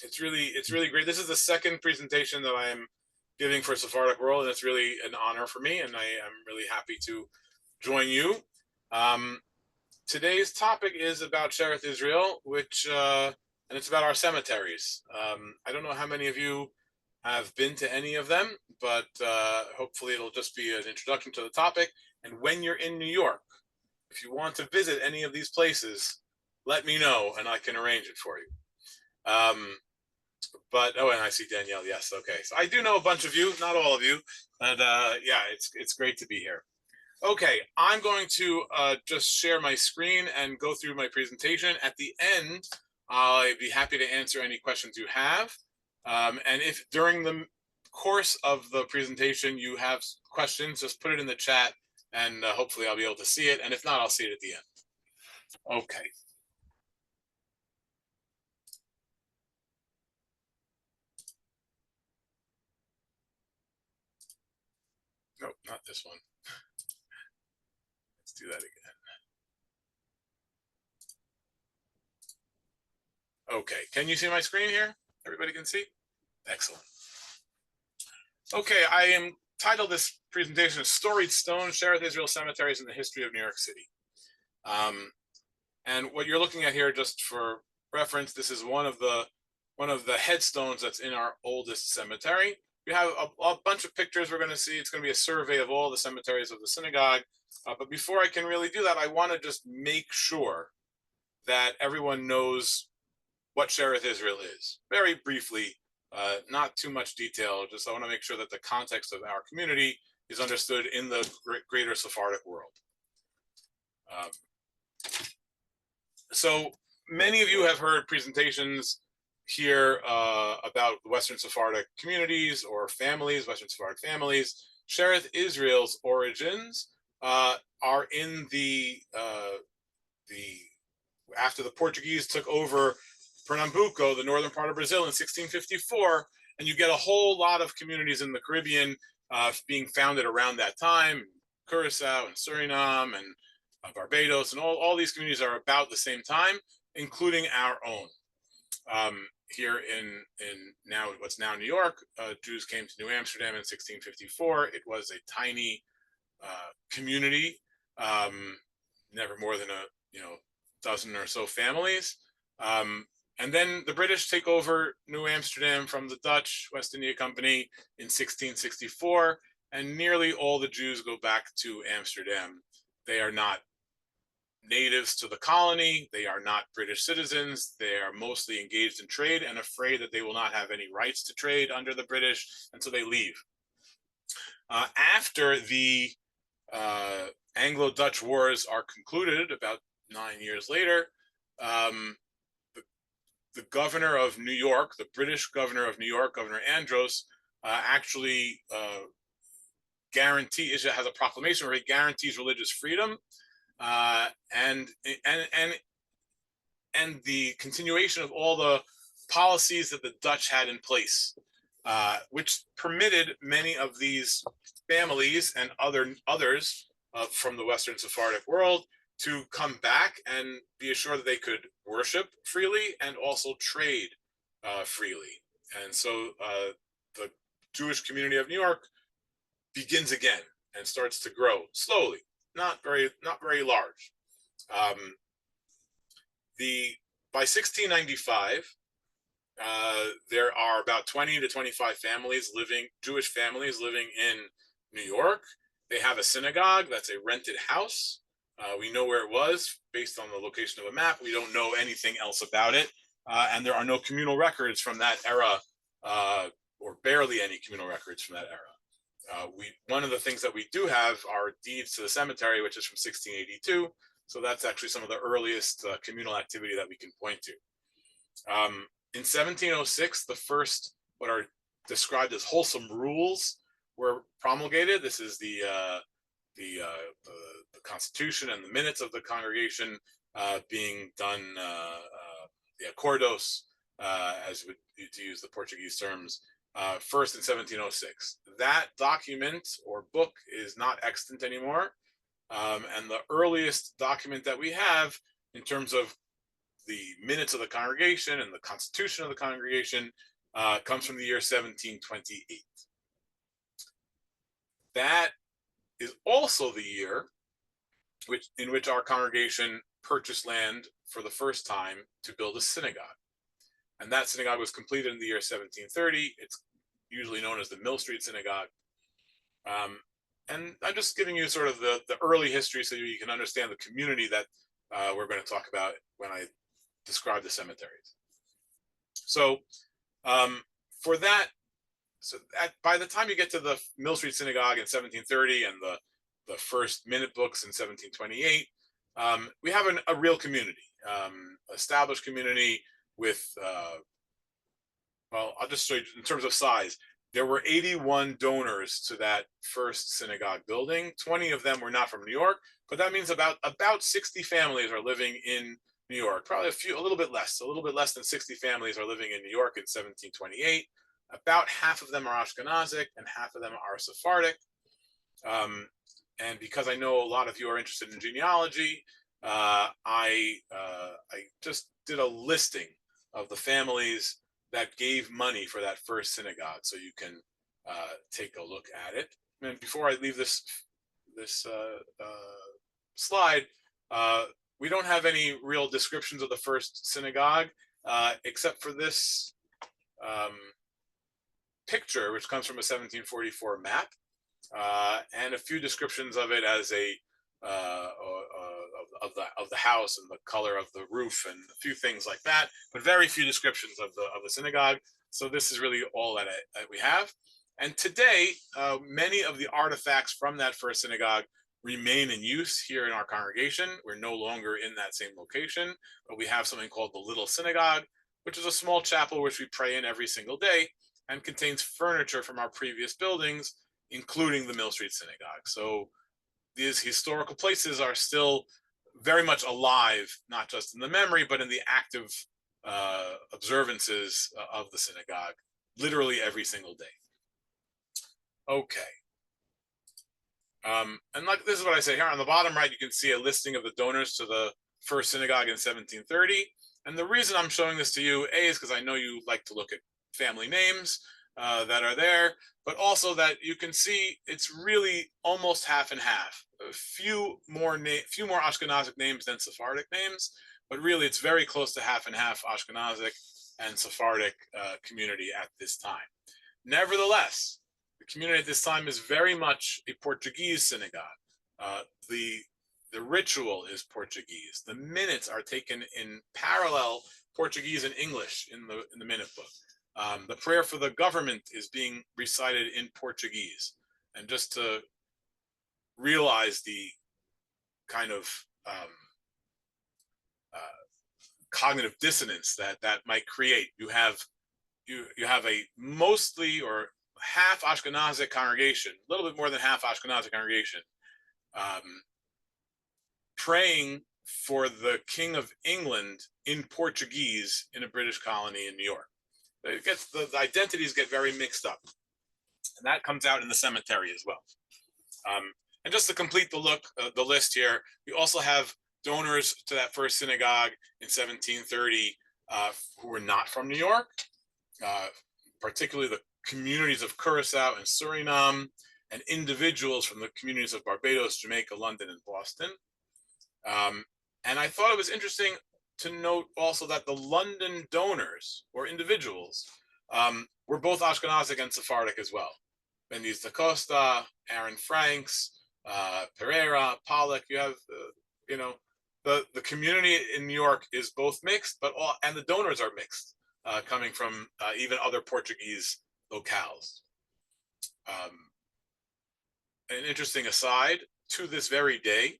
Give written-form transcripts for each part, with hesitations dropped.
it's really great. This is the second presentation that I am giving for Sephardic World, and it's really an honor for me, and I am really happy to join you. Um, Today's topic is about Shearith Israel, and it's about our cemeteries. I don't know how many of you have been to any of them, but hopefully it'll just be an introduction to the topic. And when you're in New York, if you want to visit any of these places, let me know and I can arrange it for you. But and I see Danielle. Yes, okay. So I do know a bunch of you, not all of you, but yeah, it's great to be here. Okay, I'm going to just share my screen and go through my presentation. At the end, I'll be happy to answer any questions you have. And if during the course of the presentation you have questions, just put it in the chat, and hopefully I'll be able to see it. And if not, I'll see it at the end. Okay. Nope, not this one. Let's do that again. Okay, can you see my screen here? Everybody can see? Excellent. Okay, I am titled this presentation Storied Stone, Shearith Israel Cemeteries in the History of New York City. And what you're looking at here, just for reference, this is one of the headstones that's in our oldest cemetery. We have a bunch of pictures we're going to see. It's going to be a survey of all the cemeteries of the synagogue. But before I can really do that, I want to just make sure that everyone knows what Shearith Israel is. Very briefly, not too much detail, just I want to make sure that the context of our community is understood in the greater Sephardic world. So many of you have heard presentations here about Western Sephardic communities or families, Western Sephardic families. Shearith Israel's origins are in after the Portuguese took over Pernambuco, the northern part of Brazil, in 1654, and you get a whole lot of communities in the Caribbean being founded around that time. Curacao and Suriname and Barbados, and all these communities are about the same time, including our own. Here in now what's now New York, Jews came to New Amsterdam in 1654. It was a tiny community, never more than a dozen or so families. And then the British take over New Amsterdam from the Dutch West India Company in 1664, and nearly all the Jews go back to Amsterdam. They are not natives to the colony. They are not British citizens. They are mostly engaged in trade and afraid that they will not have any rights to trade under the British, and so they leave. After the Anglo-Dutch Wars are concluded, about 9 years later, the governor of New York, the British governor of New York, Governor Andros, actually has a proclamation where he guarantees religious freedom and the continuation of all the policies that the Dutch had in place, which permitted many of these families and others from the Western Sephardic world to come back and be assured that they could worship freely and also trade freely. And so the Jewish community of New York begins again and starts to grow slowly, not very large. By 1695, there are about 20 to 25 Jewish families living in New York. They have a synagogue that's a rented house. We know where it was based on the location of a map. We don't know anything else about it. And there are no communal records from that era, or barely any communal records from that era. One of the things that we do have are deeds to the cemetery, which is from 1682. So that's actually some of the earliest communal activity that we can point to. In 1706, the first what are described as wholesome rules were promulgated. This is the Constitution and the minutes of the congregation being done, the acordos, to use the Portuguese terms, first in 1706. That document or book is not extant anymore. And the earliest document that we have in terms of the minutes of the congregation and the constitution of the congregation comes from the year 1728. That is also the year in which our congregation purchased land for the first time to build a synagogue. And that synagogue was completed in the year 1730. It's usually known as the Mill Street Synagogue. And I'm just giving you sort of the early history so you can understand the community that we're going to talk about when I describe the cemeteries. So for that, by the time you get to the Mill Street Synagogue in 1730 and the first minute books in 1728, we have a real community, established community with, well, I'll just show you in terms of size. There were 81 donors to that first synagogue building. 20 of them were not from New York, but that means about 60 families are living in New York. Probably a little bit less than 60 families are living in New York in 1728. About half of them are Ashkenazic and half of them are Sephardic. And because I know a lot of you are interested in genealogy, I just did a listing of the families that gave money for that first synagogue, so you can take a look at it. And before I leave this slide, we don't have any real descriptions of the first synagogue, except for this picture, which comes from a 1744 map, and a few descriptions of it as of the house and the color of the roof and a few things like that, but very few descriptions of the synagogue. So this is really all that we have. And today, many of the artifacts from that first synagogue remain in use here in our congregation. We're no longer in that same location, but we have something called the Little Synagogue, which is a small chapel which we pray in every single day and contains furniture from our previous buildings, including the Mill Street Synagogue. So these historical places are still very much alive, not just in the memory, but in the active observances of the synagogue, literally every single day. Okay. And like this is what I say here on the bottom right, you can see a listing of the donors to the first synagogue in 1730. And the reason I'm showing this to you, A, is because I know you like to look at family names that are there, but also that you can see it's really almost half and half. A few more Ashkenazic names than Sephardic names, but really it's very close to half and half Ashkenazic and Sephardic community at this time. Nevertheless, the community at this time is very much a Portuguese synagogue. The ritual is Portuguese. The minutes are taken in parallel Portuguese and English in the minute book. The prayer for the government is being recited in Portuguese. And just to realize the kind of cognitive dissonance that might create, you have a mostly or half Ashkenazic congregation, a little bit more than half Ashkenazic congregation, praying for the King of England in Portuguese in a British colony in New York. The identities get very mixed up, and that comes out in the cemetery as well. And just to complete the list here, we also have donors to that first synagogue in 1730 who were not from New York, particularly the communities of Curacao and Suriname, and individuals from the communities of Barbados, Jamaica, London, and Boston. And I thought it was interesting to note also that the London donors or individuals were both Ashkenazic and Sephardic as well. Bendiz da Costa, Aaron Franks, Pereira, Pollock. You have, the community in New York is both mixed, and the donors are mixed, coming from even other Portuguese locales. An interesting aside, to this very day,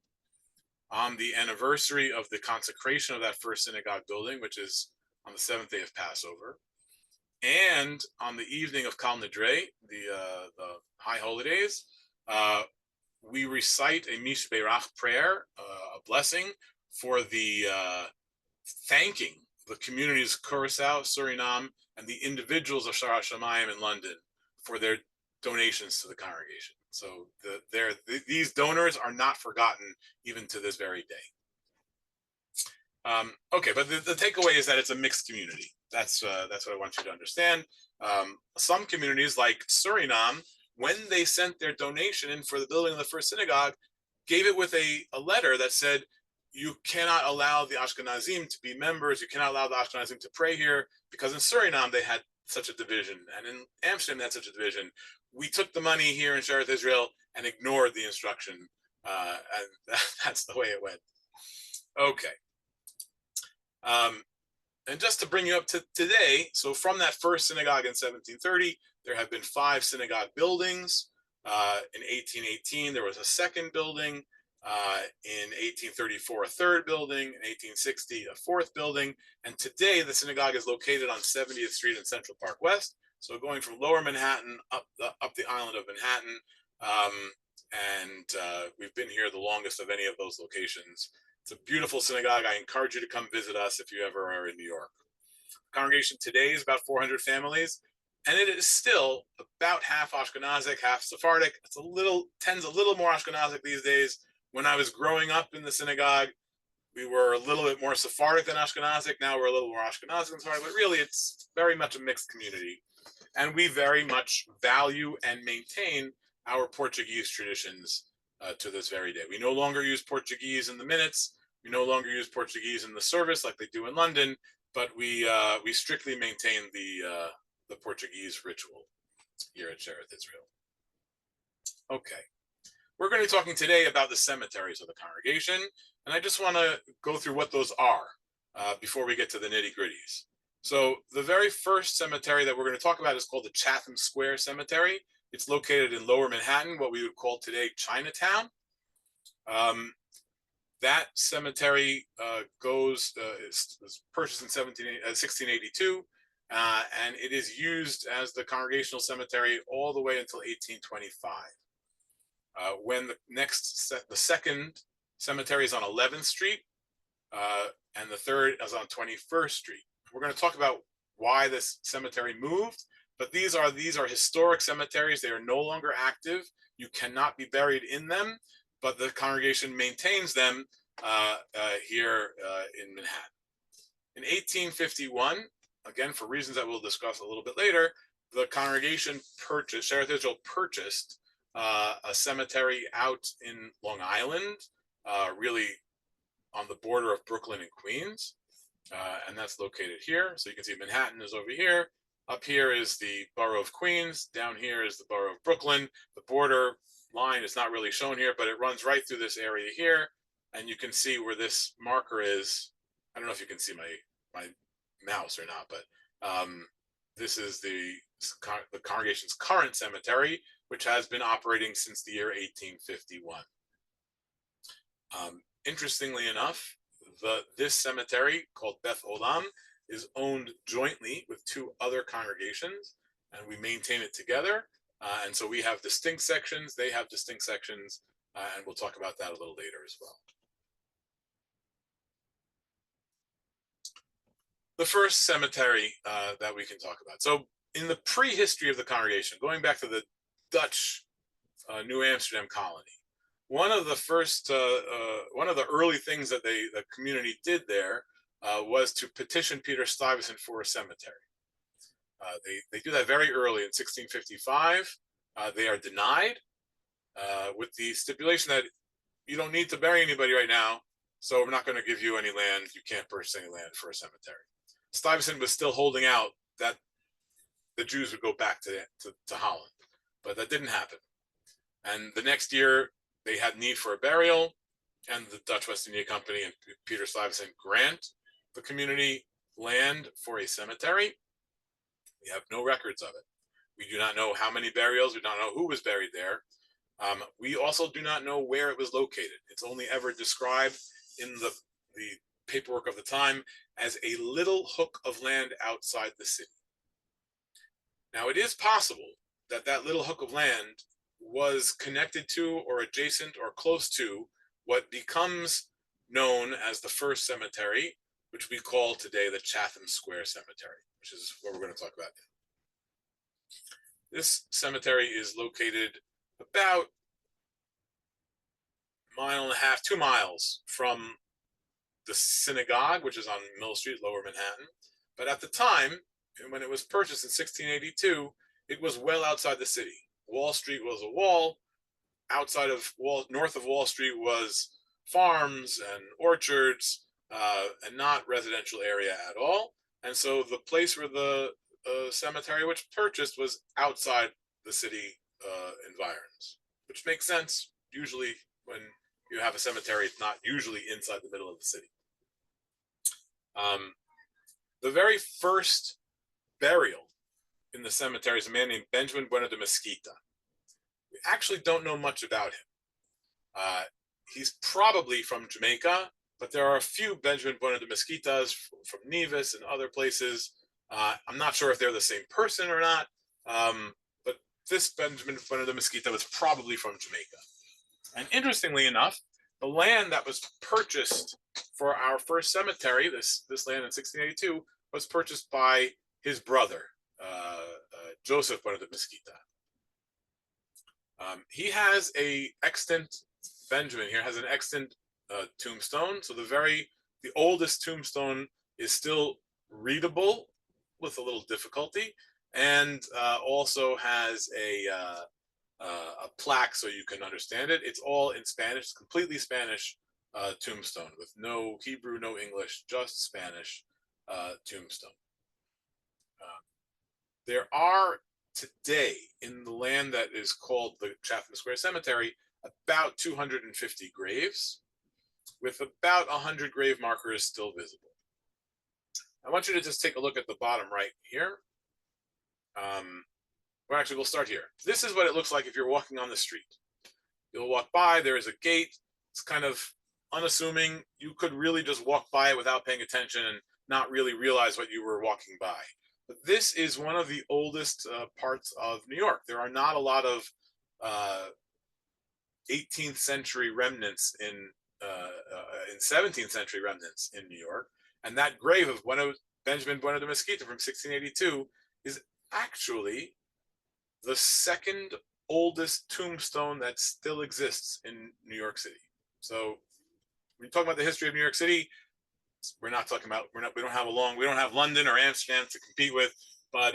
on the anniversary of the consecration of that first synagogue building, which is on the 7th day of Passover, and on the evening of Kal Nidre, the high holy days, we recite a Mishbeirach prayer, a blessing for the thanking the communities of Curacao, Suriname, and the individuals of Shara Shamayim in London for their donations to the congregation. So these donors are not forgotten even to this very day. Okay, but the takeaway is that it's a mixed community. That's what I want you to understand. Some communities, like Suriname, when they sent their donation in for the building of the first synagogue, gave it with a letter that said, you cannot allow the Ashkenazim to be members. You cannot allow the Ashkenazim to pray here, because in Suriname they had such a division, and in Amsterdam they had such a division. We took the money here in Shearith Israel and ignored the instruction, and that's the way it went. Okay. And just to bring you up to today, so from that first synagogue in 1730, there have been 5 synagogue buildings. In 1818, there was a second building. In 1834, a third building. In 1860, a fourth building. And today, the synagogue is located on 70th Street in Central Park West. So going from Lower Manhattan up the island of Manhattan. We've been here the longest of any of those locations. It's a beautiful synagogue. I encourage you to come visit us if you ever are in New York. The congregation today is about 400 families, and it is still about half Ashkenazic, half Sephardic. Tends a little more Ashkenazic these days. When I was growing up in the synagogue, we were a little bit more Sephardic than Ashkenazic. Now we're a little more Ashkenazic than Sephardic, but really it's very much a mixed community. And we very much value and maintain our Portuguese traditions to this very day. We no longer use Portuguese in the minutes. We no longer use Portuguese in the service like they do in London, but we strictly maintain the Portuguese ritual here at Shearith Israel. Okay, we're going to be talking today about the cemeteries of the congregation, and I just want to go through what those are before we get to the nitty-gritties. So the very first cemetery that we're going to talk about is called the Chatham Square Cemetery. It's located in Lower Manhattan, what we would call today Chinatown. That cemetery was purchased in 1682, and it is used as the congregational cemetery all the way until 1825. When the second cemetery is on 11th Street, and the third is on 21st Street. We're going to talk about why this cemetery moved, but these are historic cemeteries. They are no longer active. You cannot be buried in them, but the congregation maintains them here in Manhattan. In 1851, again, for reasons that we'll discuss a little bit later, the congregation Shearith Israel purchased a cemetery out in Long Island, really on the border of Brooklyn and Queens, and that's located here. So you can see Manhattan is over here. Up here is the borough of Queens. Down here is the borough of Brooklyn. The border line is not really shown here, but it runs right through this area here. And you can see where this marker is. I don't know if you can see my mouse or not, but this is the congregation's current cemetery, which has been operating since the year 1851. Interestingly enough, this cemetery, called Beth Olam, is owned jointly with 2 other congregations, and we maintain it together. And so we have distinct sections, they have distinct sections, and we'll talk about that a little later as well. The first cemetery that we can talk about. So in the prehistory of the congregation, going back to the Dutch New Amsterdam colony, one of the early things that the community did there was to petition Peter Stuyvesant for a cemetery. They do that very early in 1655. They are denied with the stipulation that you don't need to bury anybody right now, so we're not going to give you any land. You can't purchase any land for a cemetery. Stuyvesant was still holding out that the Jews would go back to Holland, but that didn't happen. And the next year, they had need for a burial, and the Dutch West India Company and Peter Stuyvesant grant the community land for a cemetery. We have no records of it. We do not know how many burials. We don't know who was buried there. We also do not know where it was located. It's only ever described in the paperwork of the time as a little hook of land outside the city. Now, it is possible that that little hook of land was connected to or adjacent or close to what becomes known as the first cemetery, which we call today the Chatham Square Cemetery, which is what we're going to talk about now. This cemetery is located about 1.5 to 2 miles from the synagogue, which is on Mill Street, Lower Manhattan. But at the time, when it was purchased in 1682, it was well outside the city. Wall Street was a wall. North of Wall Street was farms and orchards, and not residential area at all. And so the place where the cemetery was purchased was outside the city environs, which makes sense. Usually, when you have a cemetery, it's not usually inside the middle of the city. The very first burial in the cemetery is a man named Benjamin Bueno de Mesquita. We actually don't know much about him. He's probably from Jamaica, but there are a few Benjamin Bueno de Mesquitas from Nevis and other places. I'm not sure if they're the same person or not, but this Benjamin Bueno de Mesquita was probably from Jamaica. And interestingly enough, the land that was purchased for our first cemetery, this land in 1682, was purchased by his brother, Joseph Bueno de Mesquita. He has Benjamin here has an extant tombstone. So the oldest tombstone is still readable with a little difficulty, and also has a plaque so you can understand it. It's all in Spanish, completely Spanish tombstone with no Hebrew, no English, just Spanish tombstone. There are today in the land that is called the Chatham Square Cemetery about 250 graves, with about 100 grave markers still visible. I want you to just take a look at the bottom right here. We'll start here. This is what it looks like if you're walking on the street. You'll walk by, there is a gate. It's kind of unassuming. You could really just walk by it without paying attention and not really realize what you were walking by. But this is one of the oldest parts of New York. There are not a lot of 18th century remnants in 17th century remnants in New York. And that grave of Benjamin Bueno de Mesquita from 1682 is actually the second oldest tombstone that still exists in New York City. So when you talk about the history of New York City, we don't have London or Amsterdam to compete with, but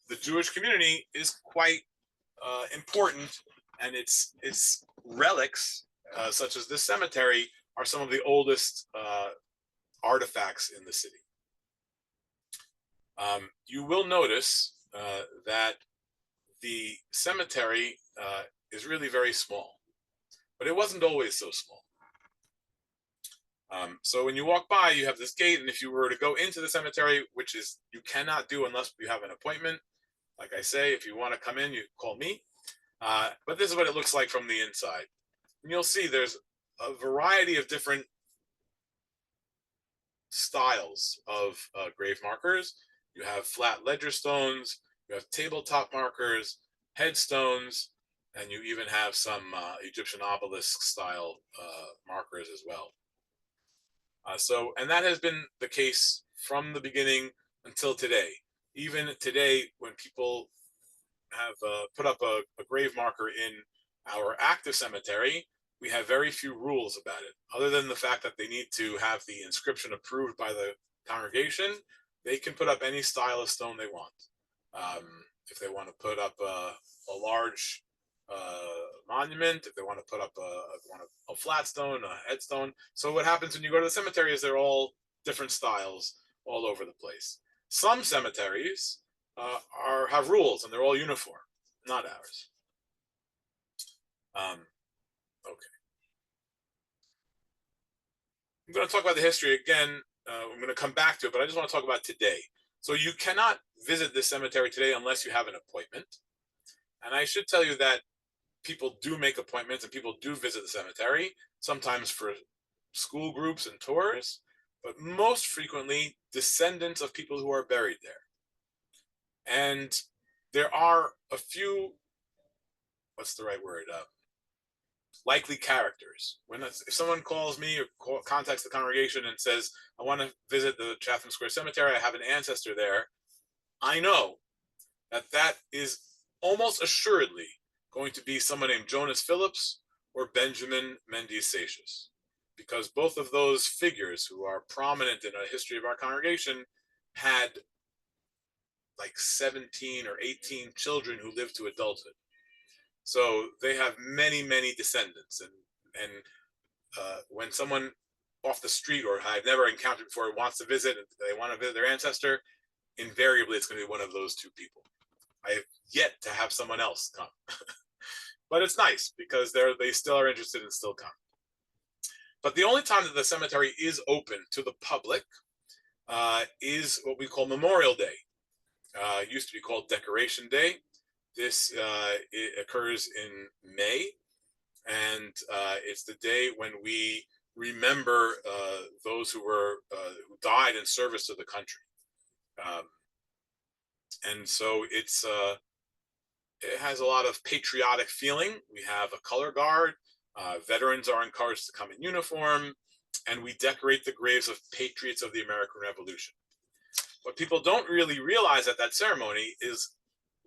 the Jewish community is quite important, and its relics, such as this cemetery, are some of the oldest artifacts in the city. You will notice that the cemetery is really very small, but it wasn't always so small. So when you walk by, you have this gate, and if you were to go into the cemetery, which is you cannot do unless you have an appointment, like I say, if you want to come in, you call me. But this is what it looks like from the inside. And you'll see there's a variety of different styles of grave markers. You have flat ledger stones, you have tabletop markers, headstones, and you even have some Egyptian obelisk style markers as well. And that has been the case from the beginning until today. Even today, when people have put up a grave marker in our active cemetery, we have very few rules about it, other than the fact that they need to have the inscription approved by the congregation. They can put up any style of stone they want. If they want to put up a large monument, if they want to put up a flat stone, a headstone. So what happens when you go to the cemetery is they're all different styles all over the place. Some cemeteries have rules, and they're all uniform, not ours. Okay. I'm going to talk about the history again. I'm going to come back to it, but I just want to talk about today. So you cannot visit this cemetery today unless you have an appointment. And I should tell you that people do make appointments and people do visit the cemetery, sometimes for school groups and tours, but most frequently descendants of people who are buried there. And there are a few, what's the right word? Likely characters. If someone calls me or contacts the congregation and says, I want to visit the Chatham Square Cemetery, I have an ancestor there, I know that is almost assuredly going to be someone named Jonas Phillips or Benjamin Mendes Satius, because both of those figures, who are prominent in a history of our congregation, had like 17 or 18 children who lived to adulthood. So they have many, many descendants. And when someone off the street or I've never encountered before wants to visit and they want to visit their ancestor, invariably it's going to be one of those two people. I have yet to have someone else come. But it's nice because they still are interested and still come. But the only time that the cemetery is open to the public is what we call Memorial Day. It used to be called Decoration Day. This it occurs in May, and it's the day when we remember those who who died in service to the country. And so it has a lot of patriotic feeling. We have a color guard. Veterans are encouraged to come in uniform, and we decorate the graves of patriots of the American Revolution. What people don't really realize at that ceremony is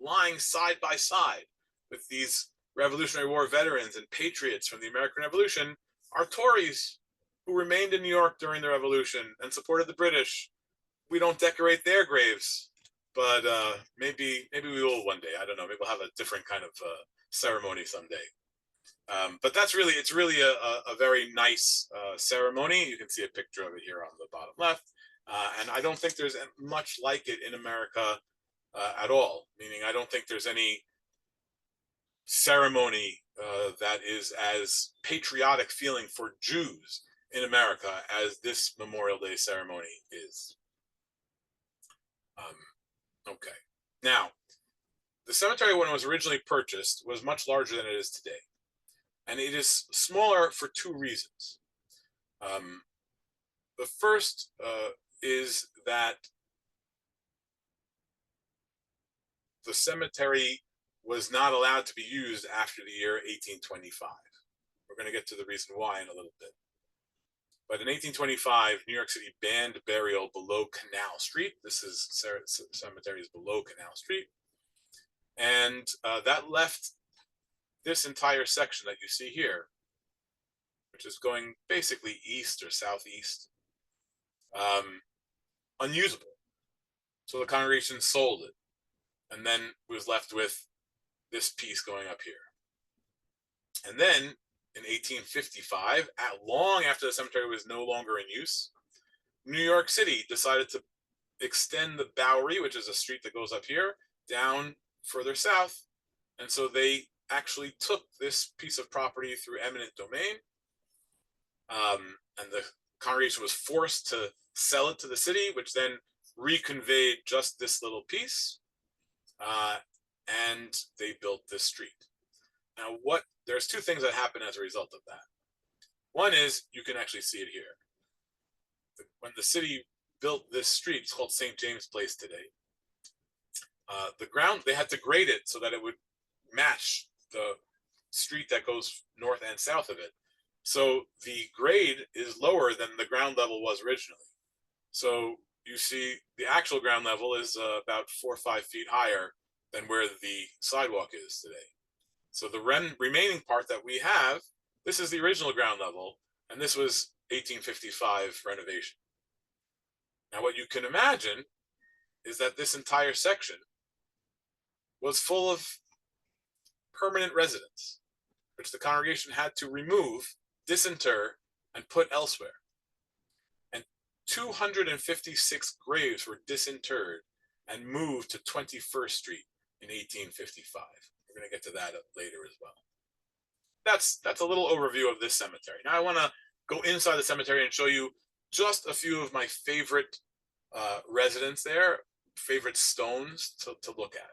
lying side by side with these Revolutionary War veterans and patriots from the American Revolution are Tories who remained in New York during the Revolution and supported the British. We don't decorate their graves, but maybe we will one day. I don't know. Maybe we'll have a different kind of ceremony someday. But it's really a very nice ceremony. You can see a picture of it here on the bottom left. And I don't think there's much like it in America at all, meaning I don't think there's any ceremony that is as patriotic feeling for Jews in America as this Memorial Day ceremony is. Okay. Now, the cemetery when it was originally purchased was much larger than it is today. And it is smaller for two reasons. The first is that the cemetery was not allowed to be used after the year 1825. We're going to get to the reason why in a little bit. But in 1825, New York City banned burial below Canal Street. This is cemeteries below Canal Street. And that left this entire section that you see here, which is going basically east or southeast, unusable. So the congregation sold it and then was left with this piece going up here. And then in 1855, long after the cemetery was no longer in use, New York City decided to extend the Bowery, which is a street that goes up here, down further south. And so they actually took this piece of property through eminent domain. And the congregation was forced to sell it to the city, which then reconveyed just this little piece. And they built this street. Now, there's two things that happen as a result of that. One is, you can actually see it here. When the city built this street, it's called St. James Place today. The ground, they had to grade it so that it would match the street that goes north and south of it. So the grade is lower than the ground level was originally. So you see the actual ground level is about 4 or 5 feet higher than where the sidewalk is today. So the remaining part that we have, this is the original ground level, and this was 1855 renovation. Now what you can imagine is that this entire section was full of permanent residents, which the congregation had to remove, disinter, and put elsewhere. And 256 graves were disinterred and moved to 21st Street in 1855. We're going to get to that later as well. That's a little overview of this cemetery. Now I want to go inside the cemetery and show you just a few of my favorite residents there, favorite stones to look at.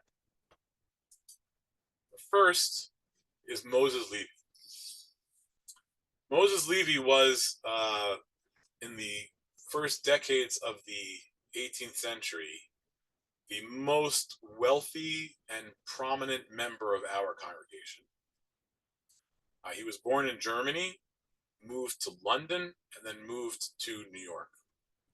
The first is Moses Levy. Moses Levy was, in the first decades of the 18th century, the most wealthy and prominent member of our congregation. He was born in Germany, moved to London, and then moved to New York.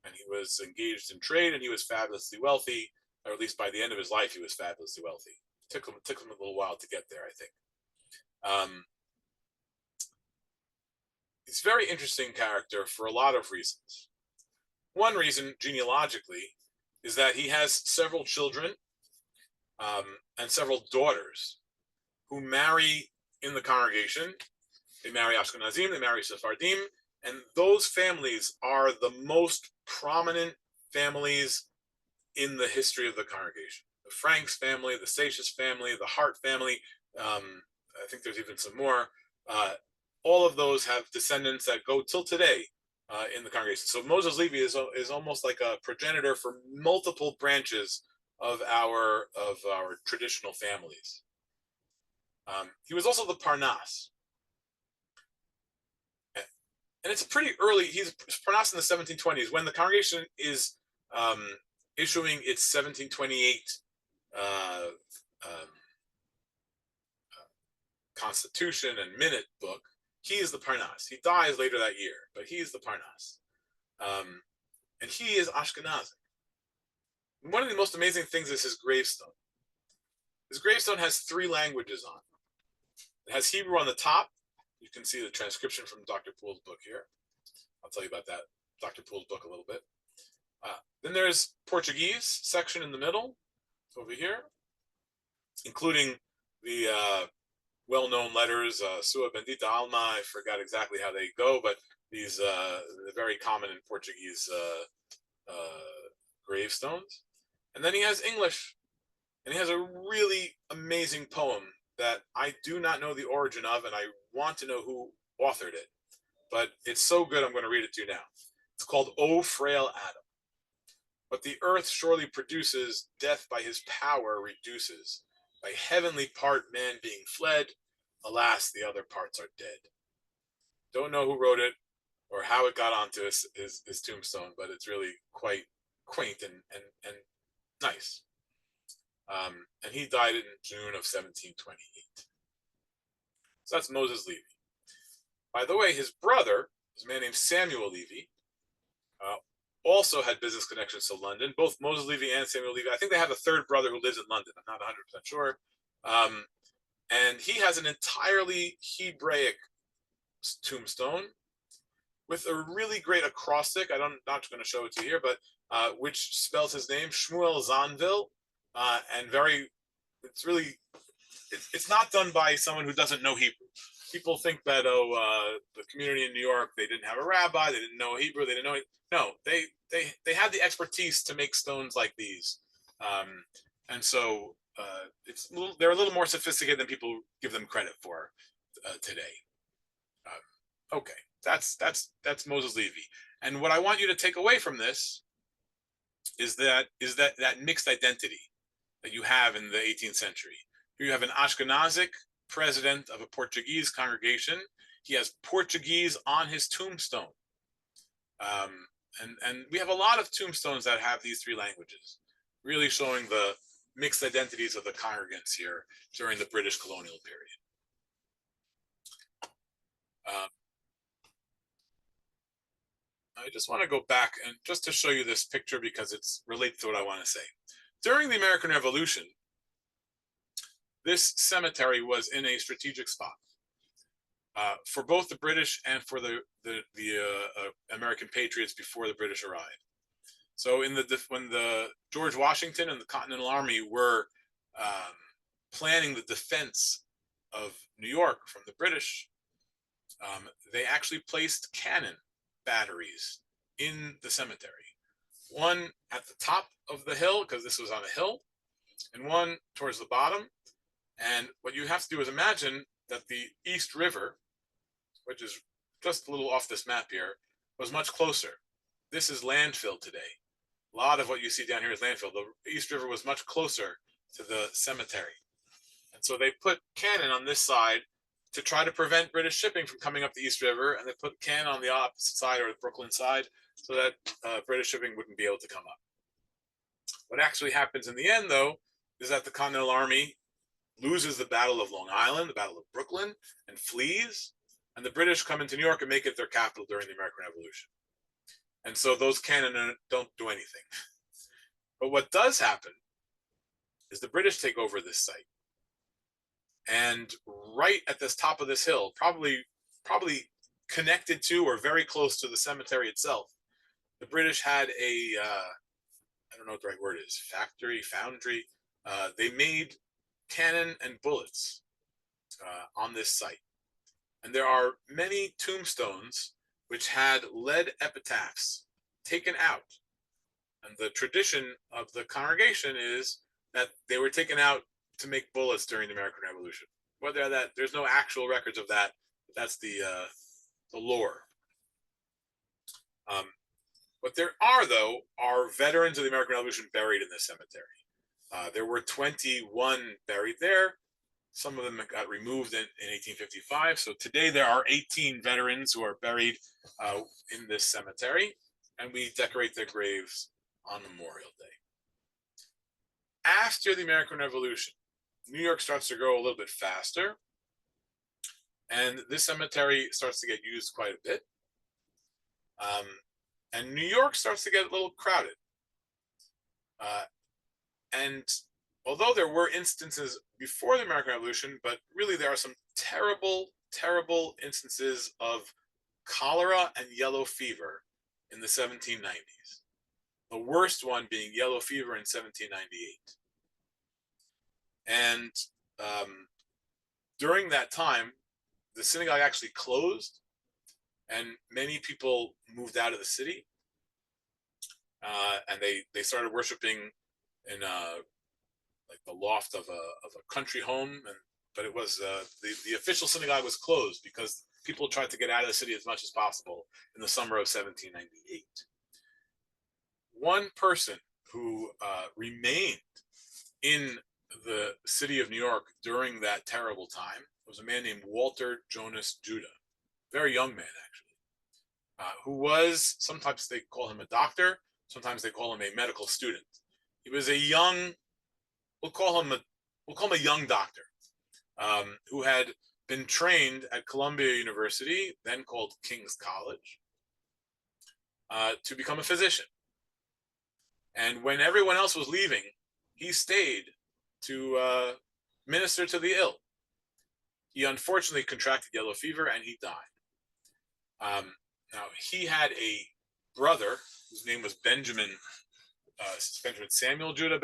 And he was engaged in trade, and he was fabulously wealthy, or at least by the end of his life, he was fabulously wealthy. Took him a little while to get there, I think. He's a very interesting character for a lot of reasons. One reason, genealogically, is that he has several children and several daughters who marry in the congregation. They marry Ashkenazim, they marry Sephardim, and those families are the most prominent families in the history of the congregation. The Franks family, the Seixas family, the Hart family, I think there's even some more. All of those have descendants that go till today in the congregation. So Moses Levi is almost like a progenitor for multiple branches of our traditional families. He was also the Parnas. And it's pretty early. He's Parnas in the 1720s when the congregation is issuing its 1728 constitution and minute book. He is the Parnas. He dies later that year, but he is the Parnas. And he is Ashkenazi. One of the most amazing things is his gravestone. His gravestone has 3 languages on it. It has Hebrew on the top. You can see the transcription from Dr. Poole's book here. I'll tell you about that, Dr. Poole's book, a little bit. Then there's Portuguese section in the middle, over here, including the well-known letters, Sua Bendita Alma. I forgot exactly how they go, but these are very common in Portuguese gravestones. And then he has English, and he has a really amazing poem that I do not know the origin of, and I want to know who authored it. But it's so good, I'm going to read it to you now. It's called O Frail Adam. But the earth surely produces, death by his power reduces. By heavenly part man being fled, alas, the other parts are dead. Don't know who wrote it or how it got onto his tombstone, but it's really quite quaint and nice. And he died in June of 1728. So that's Moses Levi. By the way, his brother is a man named Samuel Levy, also had business connections to London. Both Moses Levy and Samuel Levy. I think they have a third brother who lives in London. I'm not 100% sure. And he has an entirely Hebraic tombstone with a really great acrostic. I'm not going to show it to you here, but which spells his name, Shmuel Zanvil, and it's not done by someone who doesn't know Hebrew. People think that the community in New York, they didn't have a rabbi, they didn't know Hebrew, they didn't know. No, they had the expertise to make stones like these, and so they're a little more sophisticated than people give them credit for today. Okay, that's Moses Levy, and what I want you to take away from this is that mixed identity that you have in the 18th century. You have an Ashkenazic president of a Portuguese congregation. He has Portuguese on his tombstone. And we have a lot of tombstones that have these 3 languages, really showing the mixed identities of the congregants here during the British colonial period. I just want to go back and just to show you this picture because it's related to what I want to say. During the American Revolution, this cemetery was in a strategic spot for both the British and for the American patriots before the British arrived. So when the George Washington and the Continental Army were planning the defense of New York from the British, they actually placed cannon batteries in the cemetery. One at the top of the hill, because this was on a hill, and one towards the bottom. And what you have to do is imagine that the East River, which is just a little off this map here, was much closer. This is landfill today. A lot of what you see down here is landfill. The East River was much closer to the cemetery. And so they put cannon on this side to try to prevent British shipping from coming up the East River, and they put cannon on the opposite side, or the Brooklyn side, so that British shipping wouldn't be able to come up. What actually happens in the end, though, is that the Continental Army loses the Battle of Long Island, the Battle of Brooklyn, and flees, and the British come into New York and make it their capital during the American Revolution. And so those cannon don't do anything. But what does happen is the British take over this site. And right at the top of this hill, probably connected to or very close to the cemetery itself, the British had I don't know what the right word is, foundry. They made cannon and bullets on this site. And there are many tombstones which had lead epitaphs taken out. And the tradition of the congregation is that they were taken out to make bullets during the American Revolution. Whether that there's no actual records of that, but that's the lore. What there are, though, are veterans of the American Revolution buried in this cemetery. There were 21 buried there. Some of them got removed in 1855. So today there are 18 veterans who are buried in this cemetery, and we decorate their graves on Memorial Day. After the American Revolution, New York starts to grow a little bit faster, and this cemetery starts to get used quite a bit. And New York starts to get a little crowded. And although there were instances before the American Revolution, but really there are some terrible, terrible instances of cholera and yellow fever in the 1790s. The worst one being yellow fever in 1798. And during that time, the synagogue actually closed, and many people moved out of the city, and they started worshiping in like the loft of a country home. But it was the official synagogue was closed because people tried to get out of the city as much as possible in the summer of 1798. One person who remained in the city of New York during that terrible time was a man named Walter Jonas Judah, very young man actually, who was, sometimes they call him a doctor, sometimes they call him a medical student. He was a young, we'll call him a young doctor, who had been trained at Columbia University, then called King's College, to become a physician. And when everyone else was leaving, he stayed to minister to the ill. He unfortunately contracted yellow fever and he died. Now, he had a brother whose name was Benjamin Samuel Judah,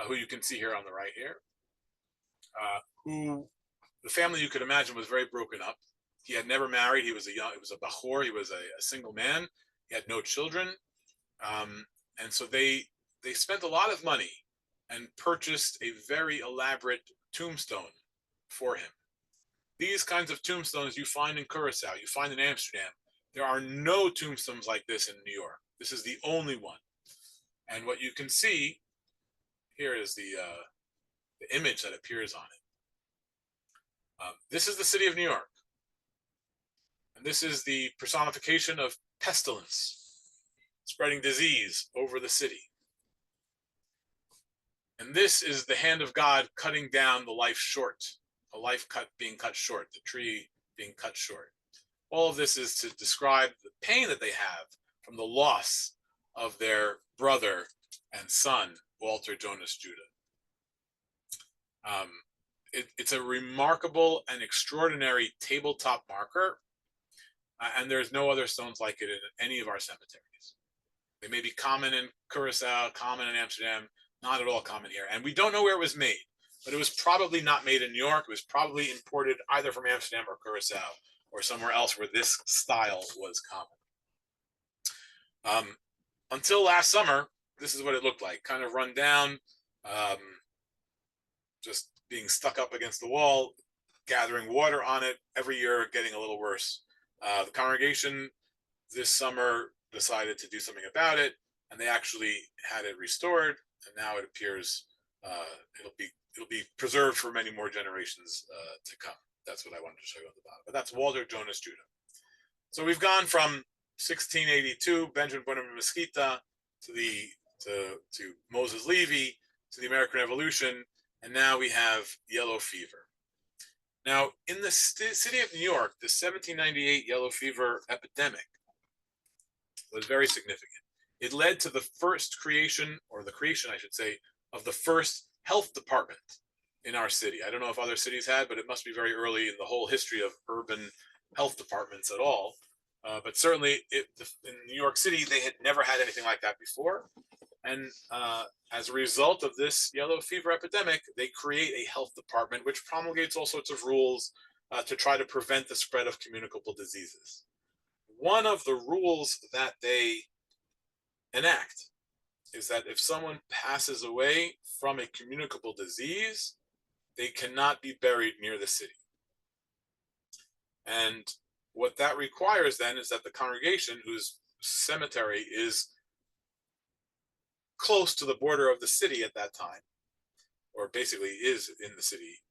who you can see here on the right here, who the family, you could imagine, was very broken up. He had never married. He was a bachor. He was a single man. He had no children. And so they spent a lot of money and purchased a very elaborate tombstone for him. These kinds of tombstones you find in Curacao, you find in Amsterdam. There are no tombstones like this in New York. This is the only one. And what you can see here is the image that appears on it. This is the city of New York. And this is the personification of pestilence, spreading disease over the city. And this is the hand of God cutting down the life short, a life being cut short, the tree being cut short. All of this is to describe the pain that they have from the loss of their brother and son, Walter Jonas Judah. It's a remarkable and extraordinary tabletop marker, and there's no other stones like it in any of our cemeteries. They may be common in Curacao, common in Amsterdam, not at all common here. And we don't know where it was made, but it was probably not made in New York. It was probably imported either from Amsterdam or Curacao or somewhere else where this style was common. Until last summer, this is what it looked like, kind of run down, just being stuck up against the wall, gathering water on it, every year getting a little worse. The congregation this summer decided to do something about it, and they actually had it restored, and now it appears it'll be preserved for many more generations to come. That's what I wanted to show you on the bottom. But that's Walter Jonas Judah. So we've gone from 1682, Benjamin Bonham Mesquita, to Moses Levy, to the American Revolution, and now we have yellow fever. Now, in the city of New York, the 1798 yellow fever epidemic was very significant. It led to the first creation, or the creation, I should say, of the first health department in our city. I don't know if other cities had, but it must be very early in the whole history of urban health departments at all. But certainly in New York City, they had never had anything like that before. And as a result of this yellow fever epidemic, they create a health department which promulgates all sorts of rules to try to prevent the spread of communicable diseases. One of the rules that they enact is that if someone passes away from a communicable disease, they cannot be buried near the city. And what that requires then is that the congregation, whose cemetery is close to the border of the city at that time, or basically is in the city,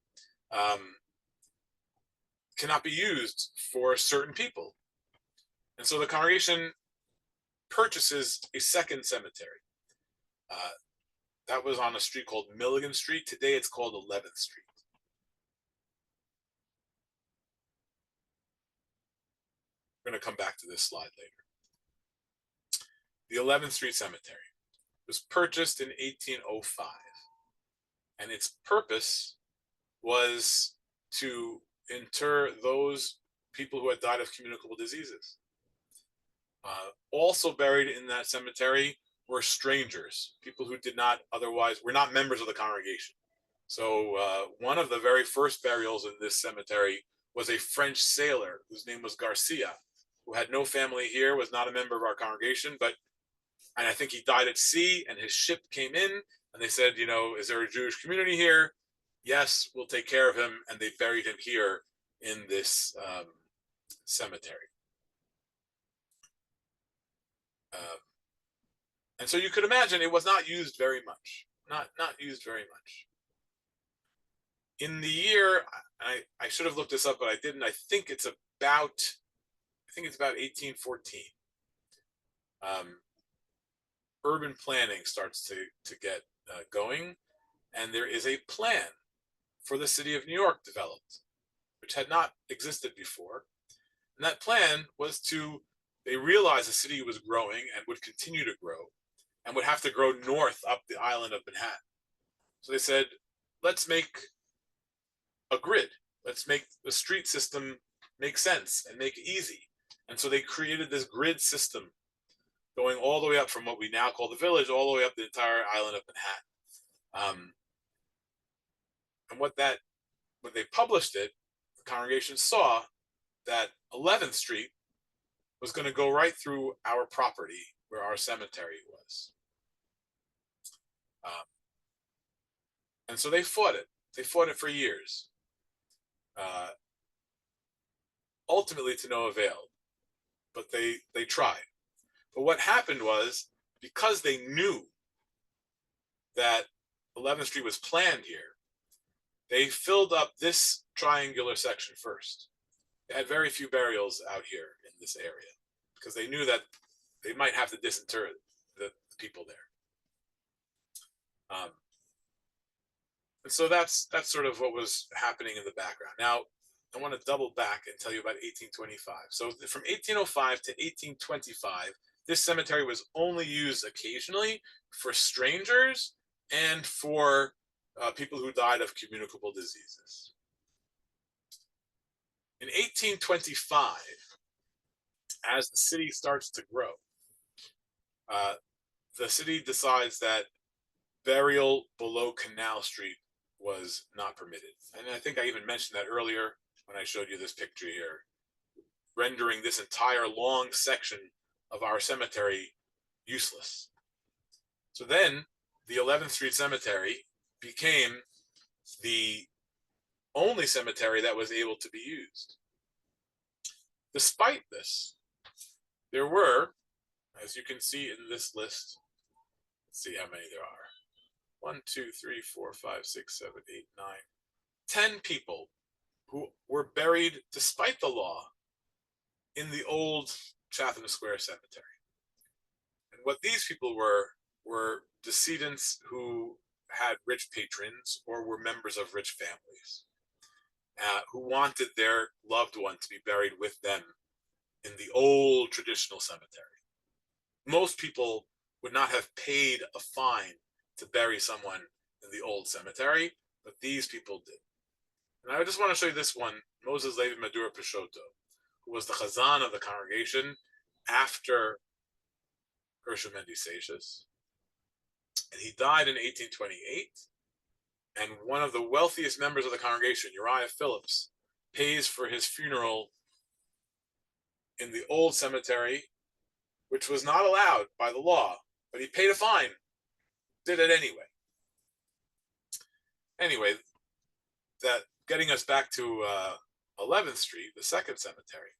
cannot be used for certain people. And so the congregation purchases a second cemetery. That was on a street called Milligan Street. Today it's called 11th Street. We're going to come back to this slide later. The 11th Street Cemetery was purchased in 1805, and its purpose was to inter those people who had died of communicable diseases. Also buried in that cemetery were strangers, people who did not otherwise, were not members of the congregation. So one of the very first burials in this cemetery was a French sailor whose name was Garcia, who had no family here, was not a member of our congregation, and I think he died at sea, and his ship came in, and they said, is there a Jewish community here? Yes, we'll take care of him, and they buried him here in this cemetery. And so you could imagine it was not used very much, not used very much. In the year, I should have looked this up, but I didn't. I think it's about 1814. Urban planning starts to get going, and there is a plan for the city of New York developed, which had not existed before. And that plan was they realized the city was growing and would continue to grow and would have to grow north up the island of Manhattan. So they said, let's make a grid. Let's make the street system make sense and make it easy. And so they created this grid system going all the way up from what we now call the Village, all the way up the entire island of Manhattan. And when they published it, the congregation saw that 11th Street was going to go right through our property where our cemetery was. And so they fought it. They fought it for years. Ultimately to no avail, but they tried. But what happened was, because they knew that 11th Street was planned here, they filled up this triangular section first. They had very few burials out here in this area because they knew that they might have to disinter the people there. And so that's sort of what was happening in the background. Now, I want to double back and tell you about 1825. So from 1805 to 1825, this cemetery was only used occasionally for strangers and for people who died of communicable diseases. In 1825, as the city starts to grow, the city decides that burial below Canal Street was not permitted. And I think I even mentioned that earlier when I showed you this picture here, rendering this entire long section of our cemetery useless. So then the 11th Street Cemetery became the only cemetery that was able to be used. Despite this, there were, as you can see in this list, let's see how many there are. 1, 2, 3, 4, 5, 6, 7, 8, 9, 10 people who were buried, despite the law, in the old Chatham Square Cemetery. And what these people were decedents who had rich patrons or were members of rich families who wanted their loved one to be buried with them in the old traditional cemetery. Most people would not have paid a fine to bury someone in the old cemetery, but these people did. And I just want to show you this one, Moses Levi Madura Peixoto, who was the Chazan of the congregation after Gershom Mendy Seixas. And he died in 1828. And one of the wealthiest members of the congregation, Uriah Phillips, pays for his funeral in the old cemetery, which was not allowed by the law, but he paid a fine, did it anyway. Anyway, that getting us back to 11th Street, the second cemetery.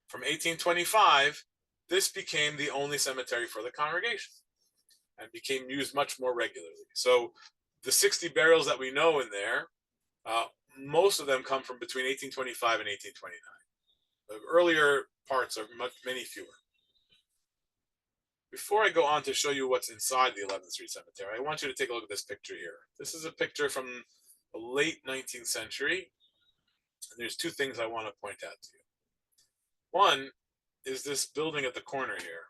From 1825, this became the only cemetery for the congregation and became used much more regularly. So the 60 burials that we know in there, most of them come from between 1825 and 1829. The earlier parts are many fewer. Before I go on to show you what's inside the 11th Street Cemetery, I want you to take a look at this picture here. This is a picture from the late 19th century. And there's two things I want to point out to you. One is this building at the corner here.